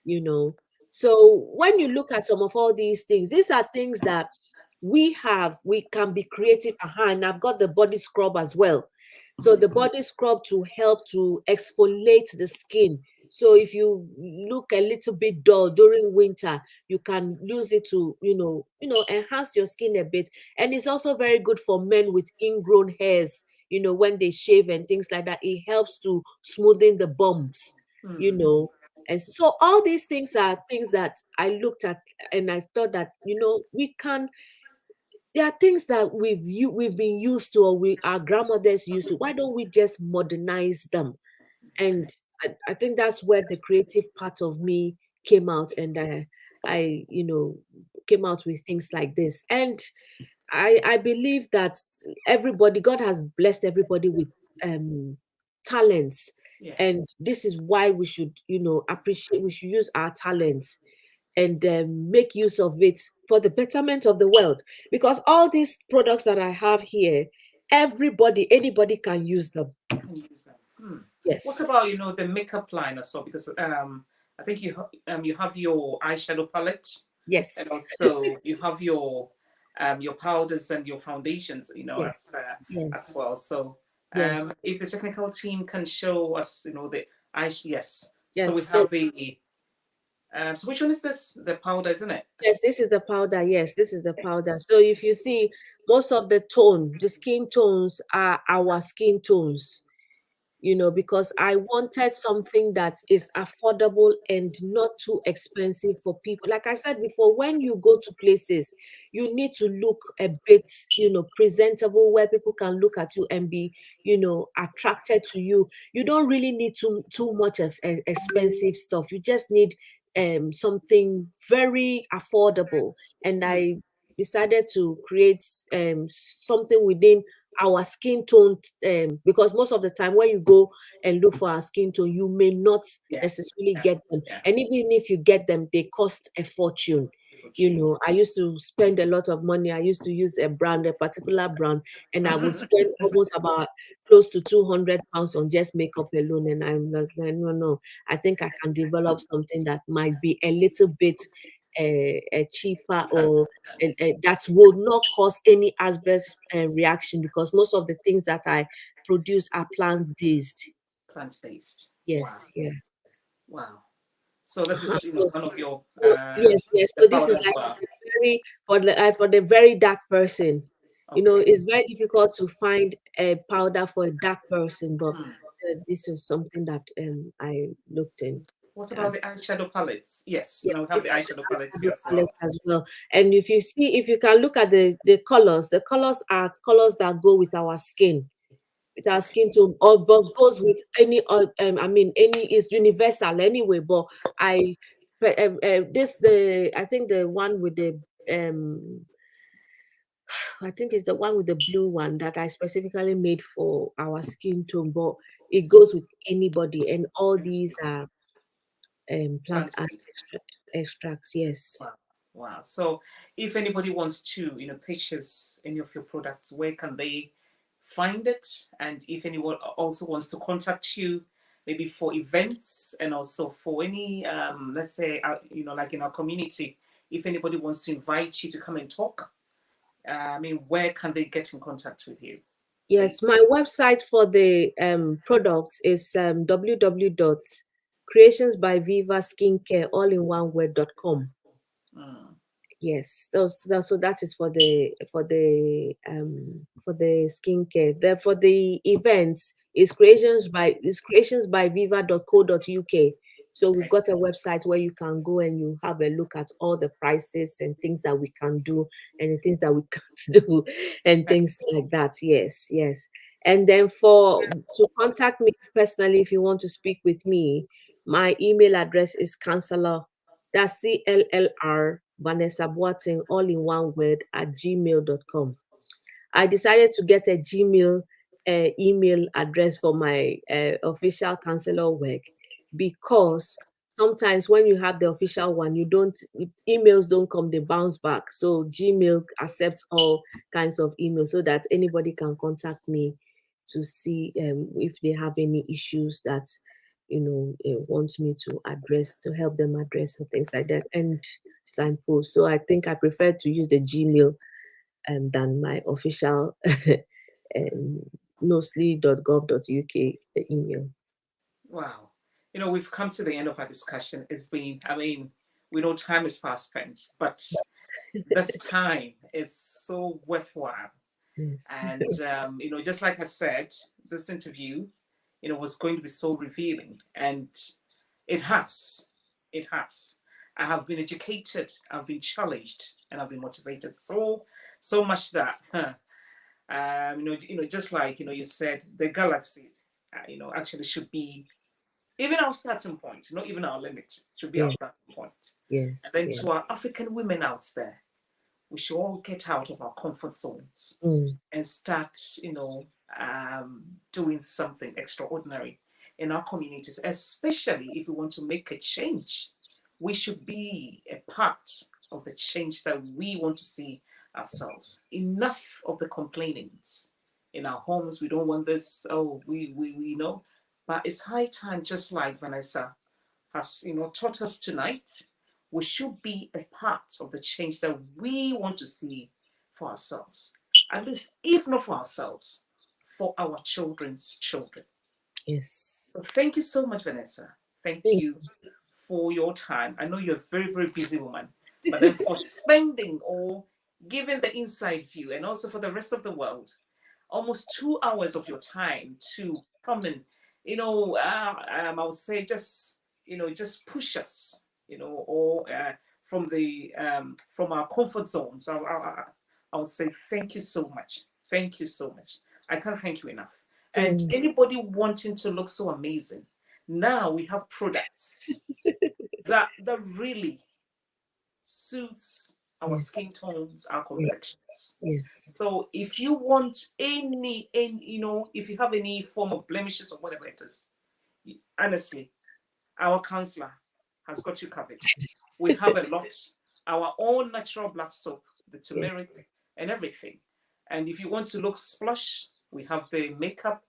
you know. So when you look at some of all these things, these are things that we can be creative. And I've got the body scrub as well. So the body scrub to help to exfoliate the skin. So if you look a little bit dull during winter, you can use it to, enhance your skin a bit. And it's also very good for men with ingrown hairs, when they shave and things like that. It helps to smoothen the bumps, And so all these things are things that I looked at, and I thought that, there are things that we've been used to, or our grandmothers used to. Why don't we just modernize them? And I think that's where the creative part of me came out, and I came out with things like this. And I believe that God has blessed everybody with talents, and this is why we should appreciate. We should use our talents and make use of it for the betterment of the world, because all these products that I have here, anybody can use them. Yes. What about the makeup line as well? Because I think you have your eyeshadow palette. Yes. And also you have your powders and your foundations, Yes. as well. So Yes. if the technical team can show us, the eyes, yes. Yes. So we have the. So which one is this? The powder, isn't it? Yes, this is the powder. Yes, this is the powder. So if you see, most of the skin tones are our skin tones, because I wanted something that is affordable and not too expensive for people. Like I said before, when you go to places, you need to look a bit, presentable, where people can look at you and be, attracted to you. You don't really need too much of expensive stuff. You just need something very affordable. And I decided to create something within our skin tone, because most of the time when you go and look for our skin tone, you may not necessarily get them. And even if you get them, they cost a fortune. I used to spend a lot of money. I used to use a particular brand, and I would spend almost about close to £200 on just makeup alone. And I was like, no, I think I can develop something that might be a little bit cheaper, or that will not cause any adverse reaction, because most of the things that I produce are plant-based. Plant-based. Yes. Wow. Yeah. Wow. So this is one of your yes. So this is like for the very dark person. Okay. It's very difficult to find a powder for a dark person, but this is something that I looked in. What about the eyeshadow palettes? Yes, we have the eyeshadow palettes as well. And if you can look at the colors are colors that go with our skin. With our skin tone, or but goes with any any is universal anyway. But I think the one with the I think it's the one with the blue one that I specifically made for our skin tone, but it goes with anybody, and all these are plant Plant-based. extracts. Yes. Wow. Wow. So if anybody wants to, purchase any of your products, where can they find it? And if anyone also wants to contact you, maybe for events and also for any, let's say, like in our community, if anybody wants to invite you to come and talk, where can they get in contact with you? Yes, my website for the products is www.creationsbyvivaskincare.com. Mm. Yes, so that is for the skincare. Then for the events is creationsbyviva.co.uk. So we've Okay. got a website where you can go and you have a look at all the prices and things that we can do and the things that we can't do and things like that. Yes, yes. And then to contact me personally, if you want to speak with me, my email address is councilor, that's CLLR Vanessa Boateng, all in one word, at gmail.com. I decided to get a Gmail email address for my official councillor work, because sometimes when you have the official one, emails don't come, they bounce back. So Gmail accepts all kinds of emails so that anybody can contact me to see if they have any issues that want me to help them address or things like that, and signpost. So I think I prefer to use the Gmail than my official knowsley.gov.uk email. Wow. We've come to the end of our discussion. It's been, we know time is fast spent, but this time is so worthwhile. Yes. And, just like I said, this interview, was going to be so revealing. And it has. It has. I have been educated, I've been challenged, and I've been motivated so much that, just like, you said, the galaxies, actually should be even our starting point, not even our limit, should be our Yes. starting point. Yes. And then Yes. to our African women out there, we should all get out of our comfort zones and start, doing something extraordinary in our communities, especially if we want to make a change. We should be a part of the change that we want to see ourselves. Enough of the complainings in our homes. We don't want this. Oh, we know. But it's high time, just like Vanessa has, taught us tonight, we should be a part of the change that we want to see for ourselves. At least, if not for ourselves, for our children's children. Yes. So thank you so much, Vanessa. Thank you for your time. I know you're a very, very busy woman, but then for spending or giving the inside view, and also for the rest of the world, almost 2 hours of your time to come and, I would say just push us, or from our comfort zones. I would say thank you so much. Thank you so much. I can't thank you enough. And anybody wanting to look so amazing, now we have products that really suits our skin tones, our complexions. Yes. So if you want any, if you have any form of blemishes or whatever it is, honestly, our counselor has got you covered. We have a lot. Our own natural black soap, the turmeric, and everything. And if you want to look splush, we have the makeup,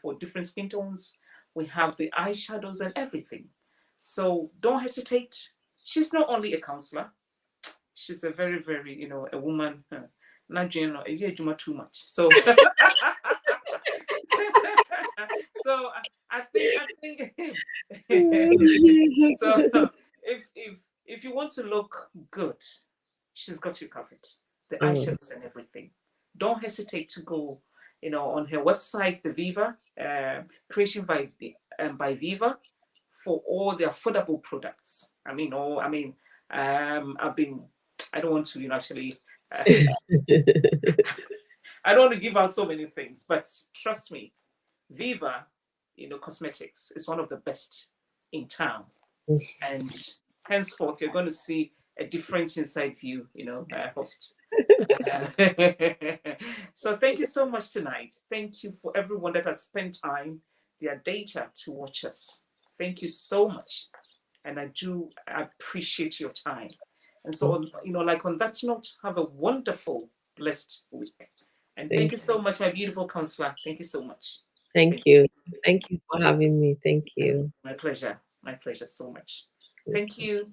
for different skin tones. We have the eyeshadows and everything. So don't hesitate. She's not only a counselor, she's a very, very, a woman. Not too much. So, so I think. So if you want to look good, she's got you covered. The eyeshadows and everything. Don't hesitate to go, on her website, the Viva, Creation by Viva, for all the affordable products. I've been, I don't want to, actually, I don't want to give out so many things, but trust me, Viva, cosmetics is one of the best in town. And henceforth, you're going to see a different inside view, host. So thank you so much tonight. Thank you for everyone that has spent time, their data to watch us. Thank you so much. And I do appreciate your time. And so, like on that note, have a wonderful, blessed week. And thank you so much, my beautiful counselor. Thank you so much. Thank you. Thank you for having me. Thank you. My pleasure. My pleasure so much. Thank you.